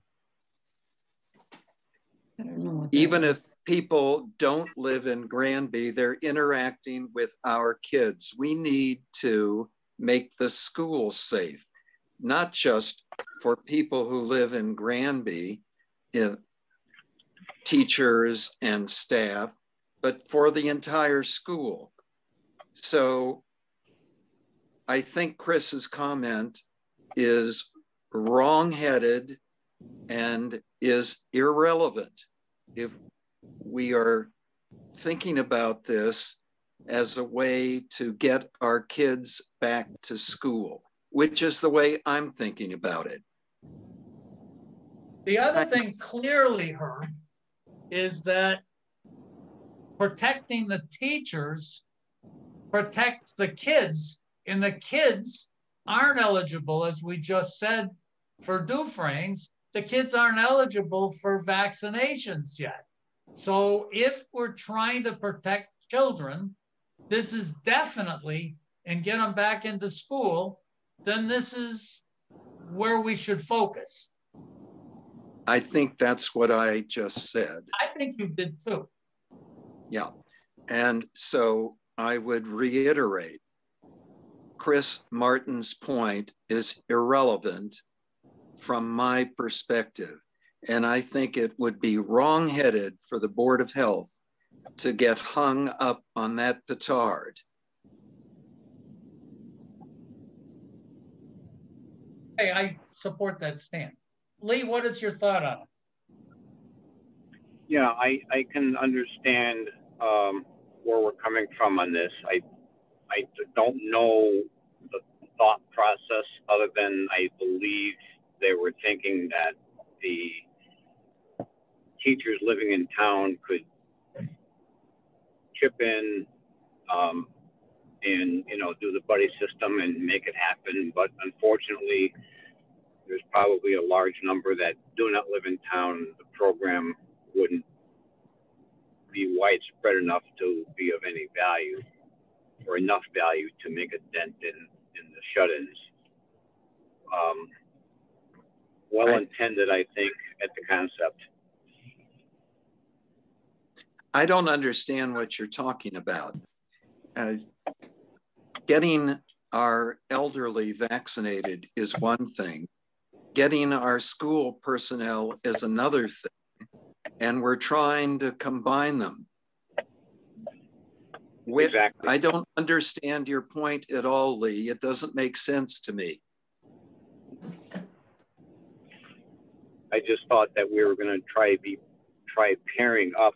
I don't know. Even if people don't live in Granby, they're interacting with our kids. We need to make the schools safe. not just for people who live in Granby, teachers and staff, but for the entire school. So I think Chris's comment is wrong-headed and is irrelevant if we are thinking about this as a way to get our kids back to school, which is the way I'm thinking about it. The other thing clearly, Herb, is that protecting the teachers protects the kids, and the kids aren't eligible, as we just said, for Dufresne's. The kids aren't eligible for vaccinations yet. So if we're trying to protect children, this is definitely, and get them back into school, then this is where we should focus. I think that's what I just said. I think you did too. Yeah. And so I would reiterate, Chris Martin's point is irrelevant from my perspective. And I think it would be wrong-headed for the Board of Health to get hung up on that petard. Hey, I support that stand. Lee, what is your thought on it? Yeah, I can understand where we're coming from on this. I don't know the thought process other than I believe they were thinking that the teachers living in town could chip in and, you know, do the buddy system and make it happen. But unfortunately, there's probably a large number that do not live in town. The program wouldn't be widespread enough to be of any value or enough value to make a dent in the shut-ins. Well intended, I think, at the concept. I don't understand what you're talking about. Getting our elderly vaccinated is one thing. Getting our school personnel is another thing. And we're trying to combine them. Exactly. I don't understand your point at all, Lee. It doesn't make sense to me. I just thought that we were going to try pairing up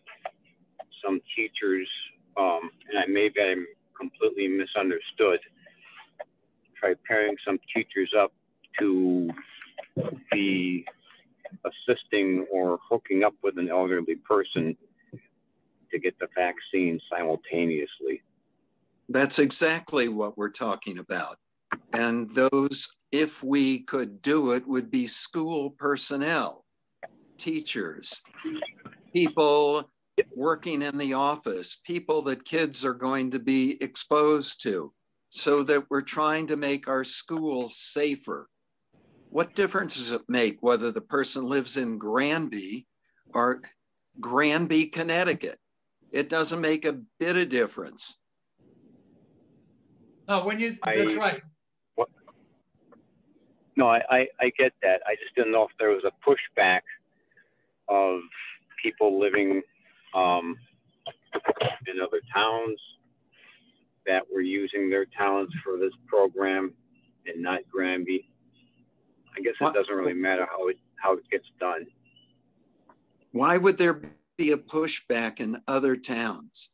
some teachers, and maybe I'm completely misunderstood. Try pairing some teachers up to be assisting or hooking up with an elderly person to get the vaccine simultaneously. That's exactly what we're talking about. And those, if we could do it, would be school personnel, teachers, people working in the office, people that kids are going to be exposed to, so that we're trying to make our schools safer. What difference does it make whether the person lives in Granby or Granby, Connecticut? It doesn't make a bit of difference. No, that's right. No, I get that. I just didn't know if there was a pushback of people living in other towns that were using their towns for this program and not Granby. I guess it doesn't really matter how it gets done. Why would there be a pushback in other towns?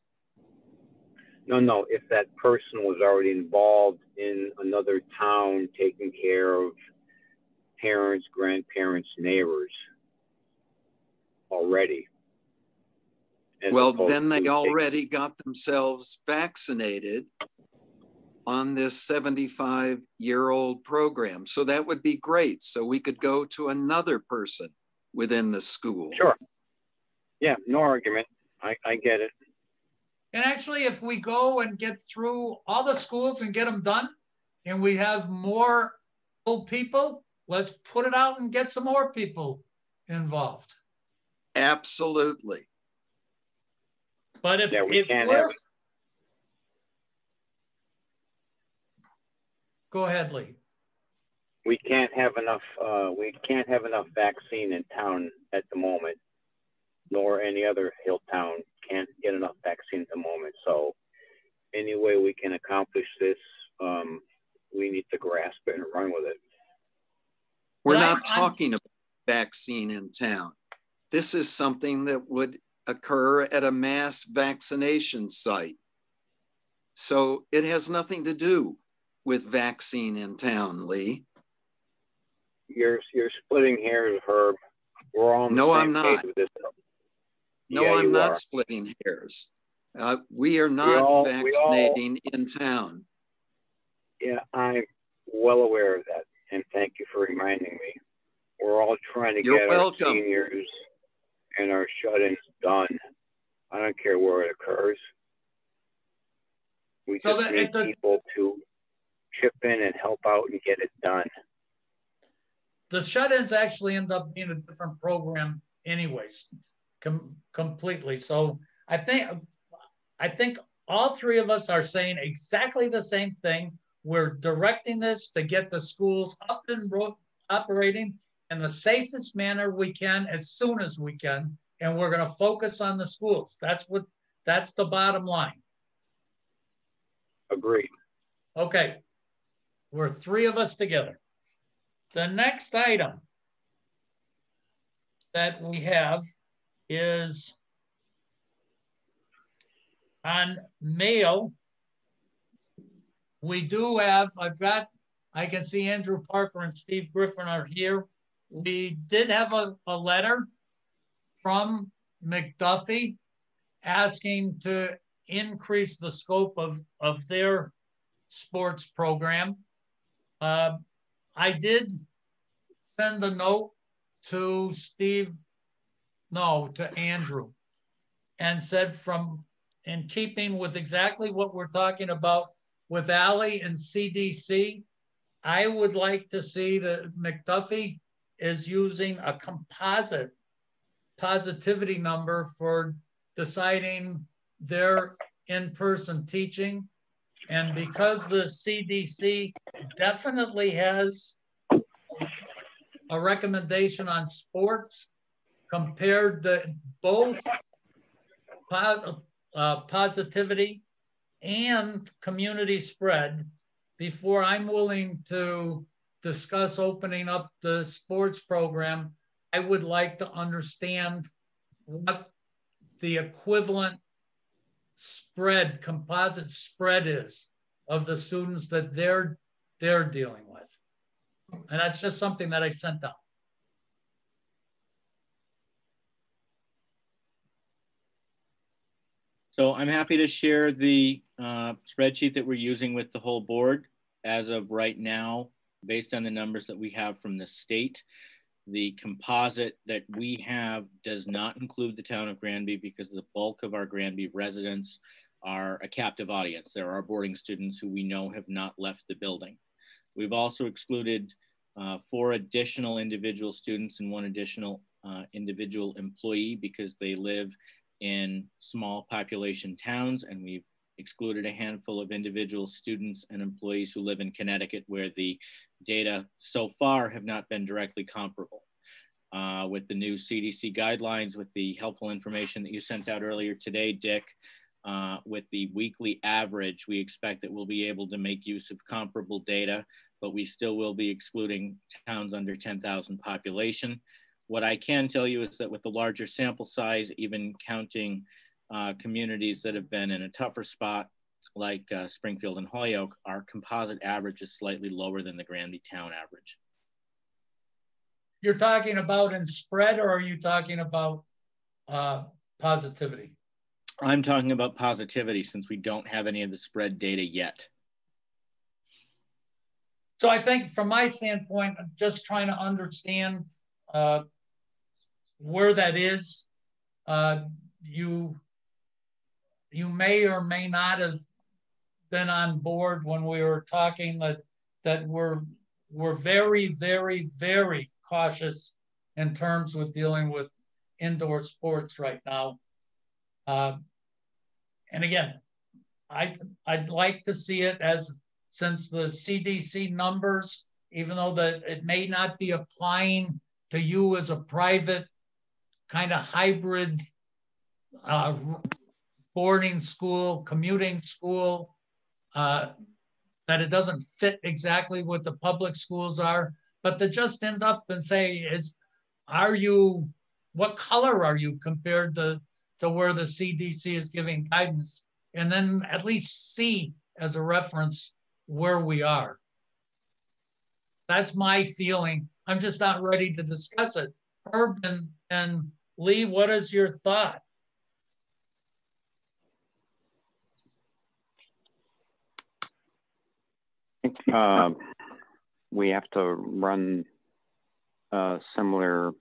No, if that person was already involved in another town taking care of parents, grandparents, neighbors already. Well, then they already got themselves vaccinated on this 75-year-old program. So that would be great. So we could go to another person within the school. Sure. Yeah, no argument. I get it. And actually, if we go and get through all the schools and get them done, and we have more old people, let's put it out and get some more people involved. Absolutely. But if we're... Go ahead, Lee. we can't have enough vaccine in town at the moment, nor any other hill town can't get enough vaccine at the moment. So any way we can accomplish this, we need to grasp it and run with it. We're not talking about vaccine in town. This is something that would occur at a mass vaccination site. So it has nothing to do with vaccine in town, Lee. You're splitting hairs, Herb. We're all on the same page with this. No, Yeah, I'm not splitting hairs. We are not vaccinating in town. Yeah, I'm well aware of that, and thank you for reminding me. We're all trying to get our seniors and our shut-ins done. I don't care where it occurs. We just need people to chip in and help out and get it done. The shut-ins actually end up being a different program anyways, completely. So I think all three of us are saying exactly the same thing. We're directing this to get the schools up and operating in the safest manner we can as soon as we can. And we're going to focus on the schools. That's the bottom line. Agreed. Okay. We're three of us together. The next item that we have is on mail. We do have, I can see Andrew Parker and Steve Griffin are here. We did have a letter from McDuffie asking to increase the scope of their sports program. I did send a note to Andrew, and said in keeping with exactly what we're talking about with Allie and CDC, I would like to see that McDuffie is using a composite positivity number for deciding their in-person teaching. And because the CDC definitely has a recommendation on sports compared to both positivity and community spread, before I'm willing to discuss opening up the sports program, I would like to understand what the equivalent spread, composite spread is of the students that they're dealing with. And that's just something that I sent out. So I'm happy to share the spreadsheet that we're using with the whole board. As of right now, based on the numbers that we have from the state, the composite that we have does not include the town of Granby, because the bulk of our Granby residents are a captive audience. There are boarding students who we know have not left the building. We've also excluded 4 additional individual students and 1 additional individual employee because they live in small population towns, and we've excluded a handful of individual students and employees who live in Connecticut, where the data so far have not been directly comparable. With the new CDC guidelines, with the helpful information that you sent out earlier today, Dick, with the weekly average, we expect that we'll be able to make use of comparable data, but we still will be excluding towns under 10,000 population. What I can tell you is that with the larger sample size, even counting communities that have been in a tougher spot, like Springfield and Holyoke, our composite average is slightly lower than the Granby town average. You're talking about in spread, or are you talking about positivity? I'm talking about positivity, since we don't have any of the spread data yet. So I think from my standpoint, I'm just trying to understand where that is. You may or may not have been on board when we were talking that we're very, very, very cautious in terms with dealing with indoor sports right now. And again, I'd like to see it as, since the CDC numbers even though that it may not be applying to you as a private kind of hybrid boarding school, commuting school, that it doesn't fit exactly what the public schools are, but to just end up and say, what color are you compared to where the CDC is giving guidance, and then at least see as a reference where we are. That's my feeling. I'm just not ready to discuss it. Herb and Lee, what is your thought? We have to run a similar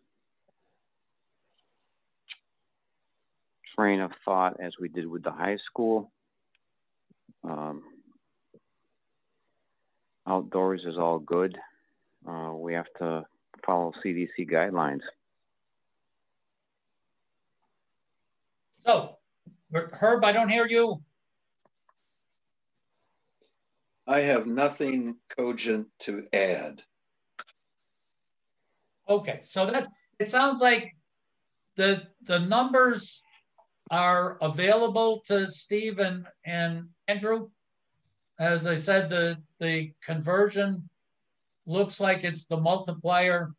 train of thought as we did with the high school. Outdoors is all good. We have to follow CDC guidelines. So, Herb, I don't hear you. I have nothing cogent to add. Okay, so it sounds like the numbers are available to Steve and Andrew. As I said, the conversion looks like it's the multiplier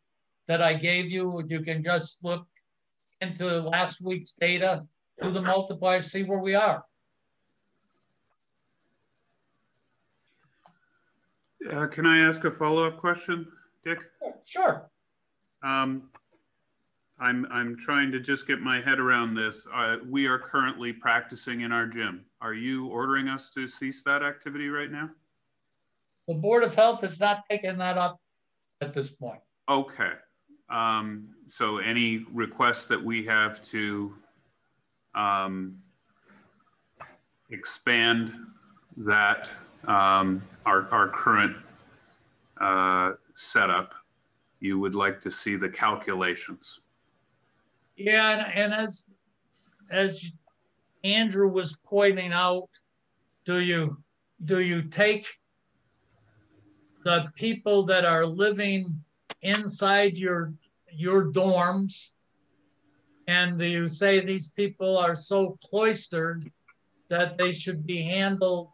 that I gave you. You can just look into last week's data, do the multiplier, see where we are. Can I ask a follow-up question, Dick? Sure. I'm trying to just get my head around this. We are currently practicing in our gym. Are you ordering us to cease that activity right now? The Board of Health has not taken that up at this point. Okay. So any request that we have to expand that our current setup, you would like to see the calculations? Yeah, and as Andrew was pointing out, do you take the people that are living inside your dorms, and do you say these people are so cloistered that they should be handled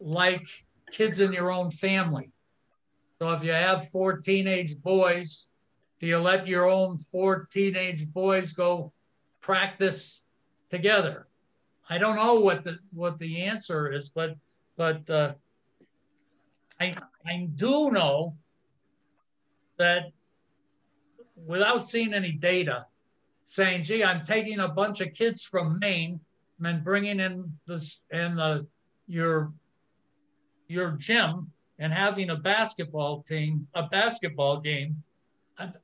like kids in your own family? So if you have 4 teenage boys, do you let your own 4 teenage boys go practice together? I don't know what the answer is, but I do know that without seeing any data saying, gee, I'm taking a bunch of kids from Maine and bringing in your gym and having a basketball game,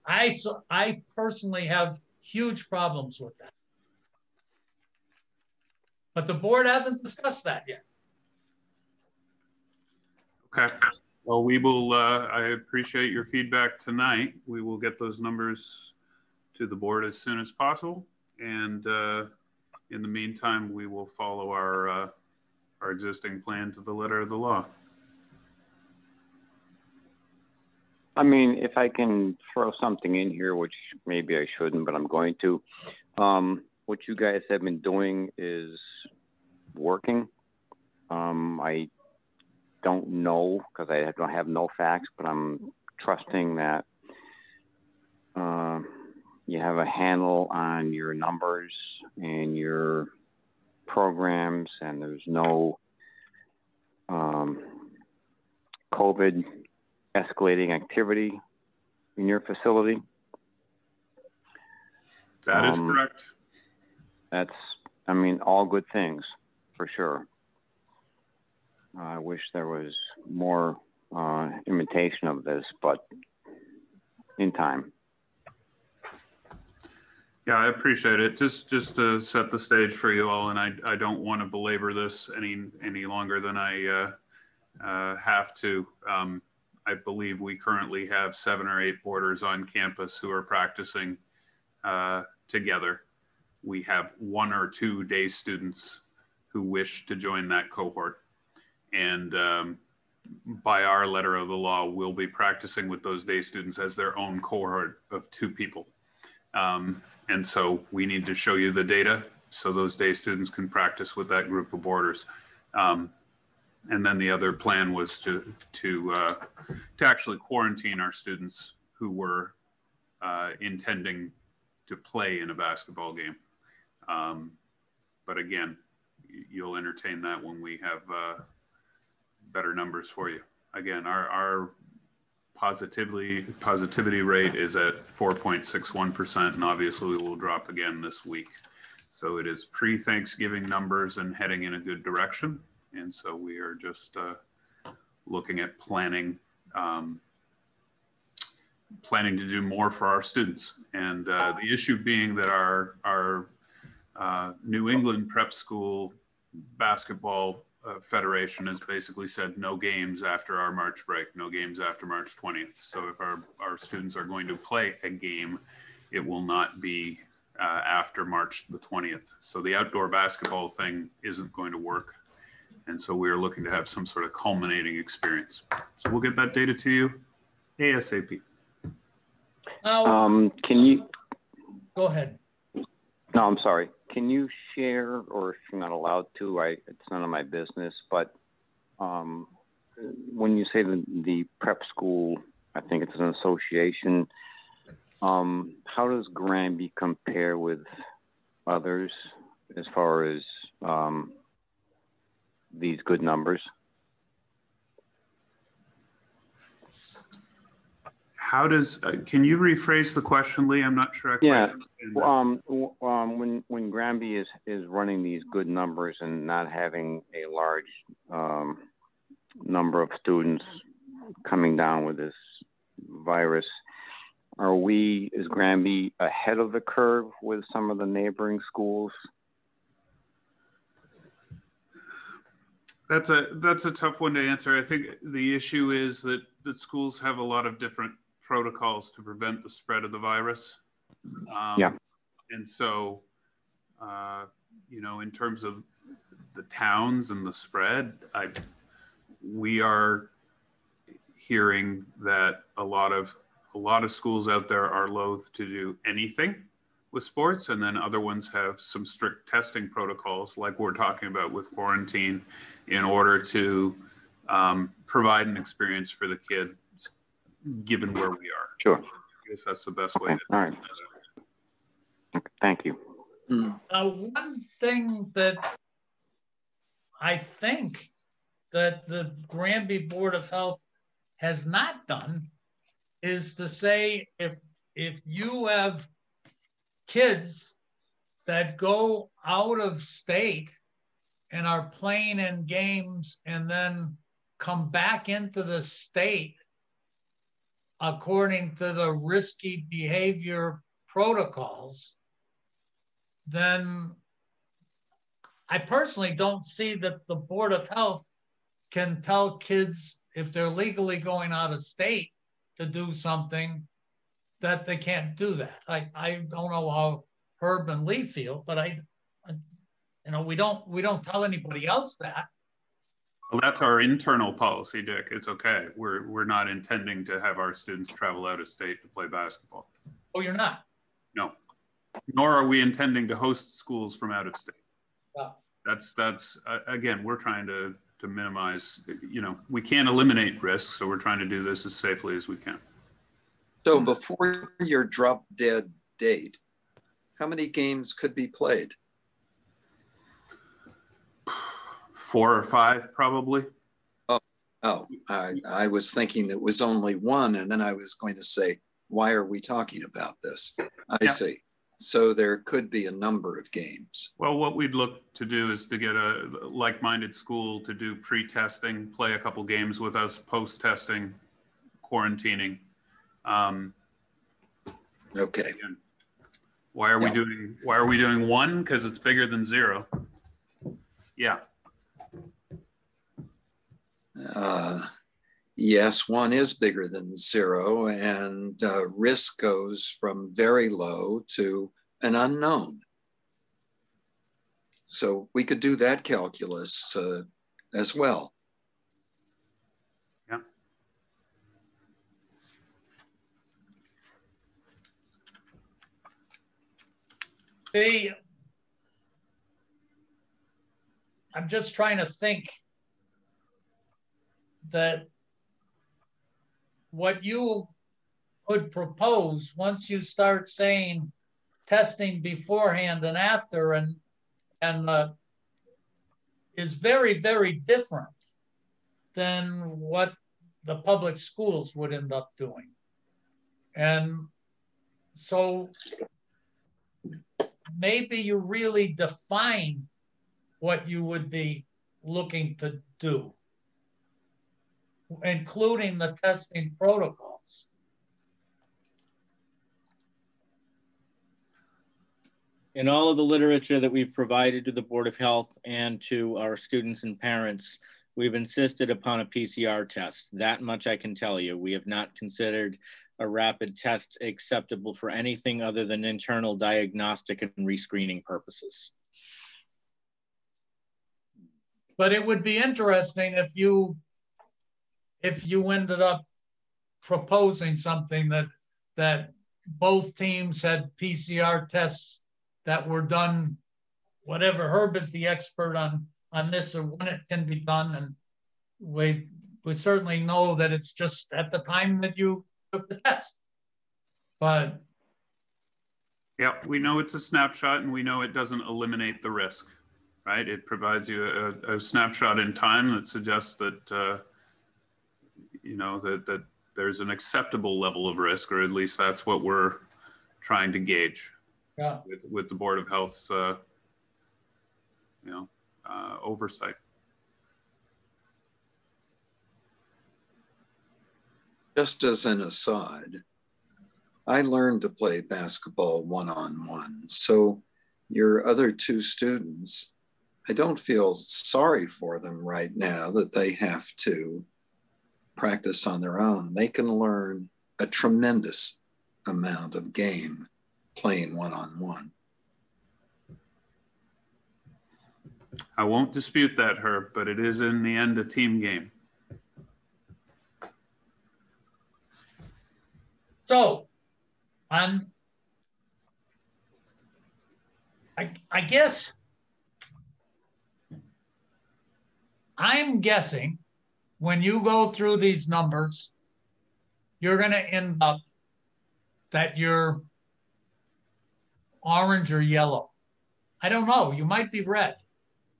I personally have huge problems with that. But the board hasn't discussed that yet. Okay. Well, we will, I appreciate your feedback tonight. We will get those numbers to the board as soon as possible. And in the meantime, we will follow our existing plan to the letter of the law. I mean, if I can throw something in here, which maybe I shouldn't, but I'm going to. What you guys have been doing is working. I don't know, because I don't have no facts, but I'm trusting that you have a handle on your numbers and your programs, and there's no COVID escalating activity in your facility. That is correct. That's, I mean, all good things for sure. I wish there was more imitation of this, but in time. Yeah, I appreciate it. Just to set the stage for you all, and I don't want to belabor this any longer than I have to. I believe we currently have 7 or 8 boarders on campus who are practicing together. We have 1 or 2 day students who wish to join that cohort. And by our letter of the law, will be practicing with those day students as their own cohort of 2 people. And so we need to show you the data so those day students can practice with that group of boarders. And then the other plan was to actually quarantine our students who were intending to play in a basketball game. But again, you'll entertain that when we have better numbers for you. Again, our positivity rate is at 4.61%, and obviously we will drop again this week. So it is pre-Thanksgiving numbers and heading in a good direction. And so we are just looking at planning to do more for our students. And the issue being that our New England prep school basketball federation has basically said no games after our March break, no games after March 20th. So if our students are going to play a game, it will not be after March the 20th. So the outdoor basketball thing isn't going to work. And so we're looking to have some sort of culminating experience. So we'll get that data to you ASAP. Can you go ahead? No, I'm sorry. Can you share, or if you're not allowed to, it's none of my business, but when you say the prep school, I think it's an association, how does Granby compare with others as far as these good numbers? How does, can you rephrase the question, Lee? I'm not sure I quite understand that. When Granby is running these good numbers and not having a large number of students coming down with this virus, is Granby ahead of the curve with some of the neighboring schools? That's a tough one to answer. I think the issue is that schools have a lot of different protocols to prevent the spread of the virus. And so, you know, in terms of the towns and the spread, we are hearing that a lot of schools out there are loath to do anything with sports, and then other ones have some strict testing protocols like we're talking about with quarantine in order to provide an experience for the kids given where we are. Sure. I guess that's the best way to all right. Okay, thank you. One thing that I think that the Granby Board of Health has not done is to say if you have kids that go out of state and are playing in games and then come back into the state according to the risky behavior protocols, then I personally don't see that the Board of Health can tell kids if they're legally going out of state to do something that they can't do that. I don't know how Herb and Lee feel, but you know, we don't tell anybody else that. Well, that's our internal policy, Dick. It's okay. We're not intending to have our students travel out of state to play basketball. Oh, you're not? No. Nor are we intending to host schools from out of state. Wow. That's again, we're trying to minimize, you know, we can't eliminate risks, so we're trying to do this as safely as we can. So before your drop dead date, how many games could be played? 4 or 5, probably. I was thinking it was only 1, and then I was going to say, why are we talking about this? I see. So there could be a number of games. Well, what we'd look to do is to get a like-minded school to do pre-testing, play a couple games with us, post-testing, quarantining. Okay. Again, why are we doing 1? Because it's bigger than 0. Yeah. Yes, 1 is bigger than 0, and risk goes from very low to an unknown. So we could do that calculus as well. I'm just trying to think that what you would propose once you start saying testing beforehand and after and is very, very different than what the public schools would end up doing. And so maybe you really define what you would be looking to do, including the testing protocols. In all of the literature that we've provided to the Board of Health and to our students and parents, we've insisted upon a PCR test. That much I can tell you. We have not considered a rapid test acceptable for anything other than internal diagnostic and rescreening purposes. But it would be interesting if you ended up proposing something that both teams had PCR tests that were done, whatever. Herb is the expert on this or when it can be done. And we certainly know that it's just at the time that you took the test. But yeah, we know it's a snapshot and we know it doesn't eliminate the risk, right? It provides you a snapshot in time that suggests that, you know, that there's an acceptable level of risk, or at least that's what we're trying to gauge. Yeah. With the Board of Health's, you know, oversight. Just as an aside, I learned to play basketball one-on-one. So your other two students, I don't feel sorry for them right now that they have to practice on their own. They can learn a tremendous amount of game playing one-on-one. I won't dispute that, Herb, but it is in the end a team game. so I guess I'm guessing when you go through these numbers, you're going to end up that you're orange or yellow. I don't know. You might be red.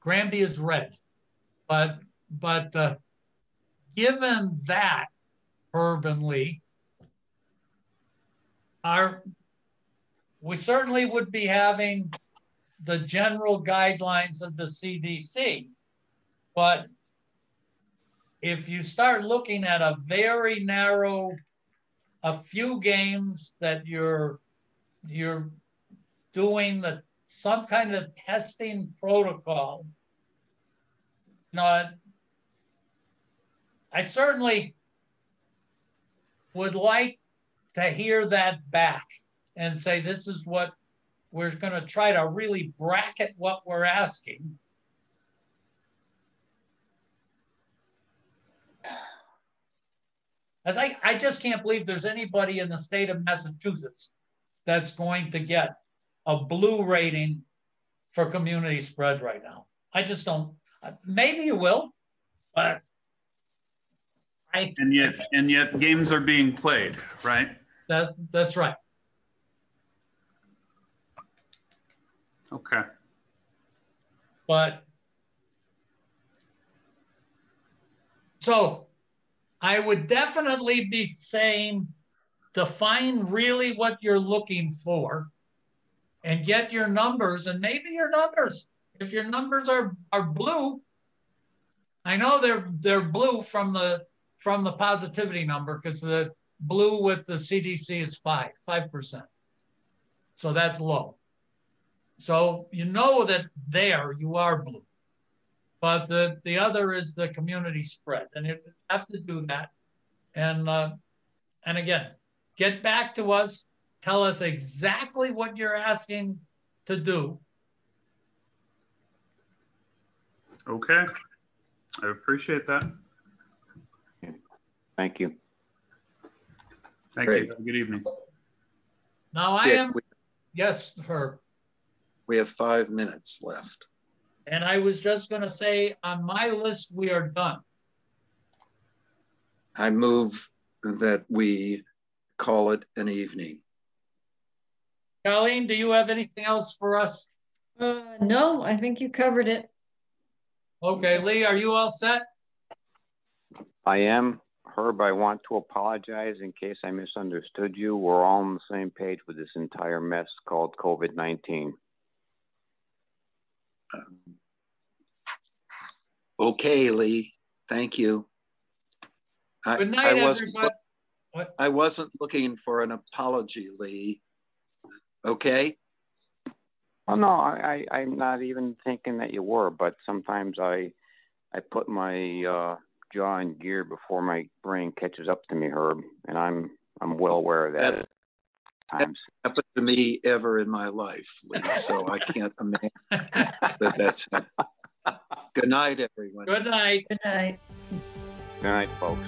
Granby is red. But given that, Herb and Lee, we certainly would be having the general guidelines of the CDC. But if you start looking at a very narrow, a few games that you're doing some kind of testing protocol, you know, I certainly would like to hear that back and say, this is what we're going to try to really bracket what we're asking. As I just can't believe there's anybody in the state of Massachusetts that's going to get a blue rating for community spread right now. I just don't. Maybe you will, but and yet games are being played, right? That's right. Okay. But so I would definitely be saying define really what you're looking for and get your numbers, and maybe your numbers, if your numbers are blue, I know they're blue from the positivity number, because the blue with the CDC is 5%. So that's low. So you know that there you are blue. But the other is the community spread, and you have to do that. And again, get back to us, tell us exactly what you're asking to do. Okay, I appreciate that. Thank you. Thank you. Have a good evening. Now yes, Herb. We have 5 minutes left. And I was just going to say, on my list, we are done. I move that we call it an evening. Colleen, do you have anything else for us? No, I think you covered it. Okay, Lee, are you all set? I am. Herb, I want to apologize in case I misunderstood you. We're all on the same page with this entire mess called COVID-19. Okay, Lee. Thank you. Good night, everybody. I wasn't looking for an apology, Lee. Okay? Oh, no, I'm not even thinking that you were, but sometimes I put my jaw in gear before my brain catches up to me, Herb, and I'm well aware of that. Times happened to me ever in my life, Lee, so I can't imagine that's Good night, everyone. Good night. Good night. Good night, folks.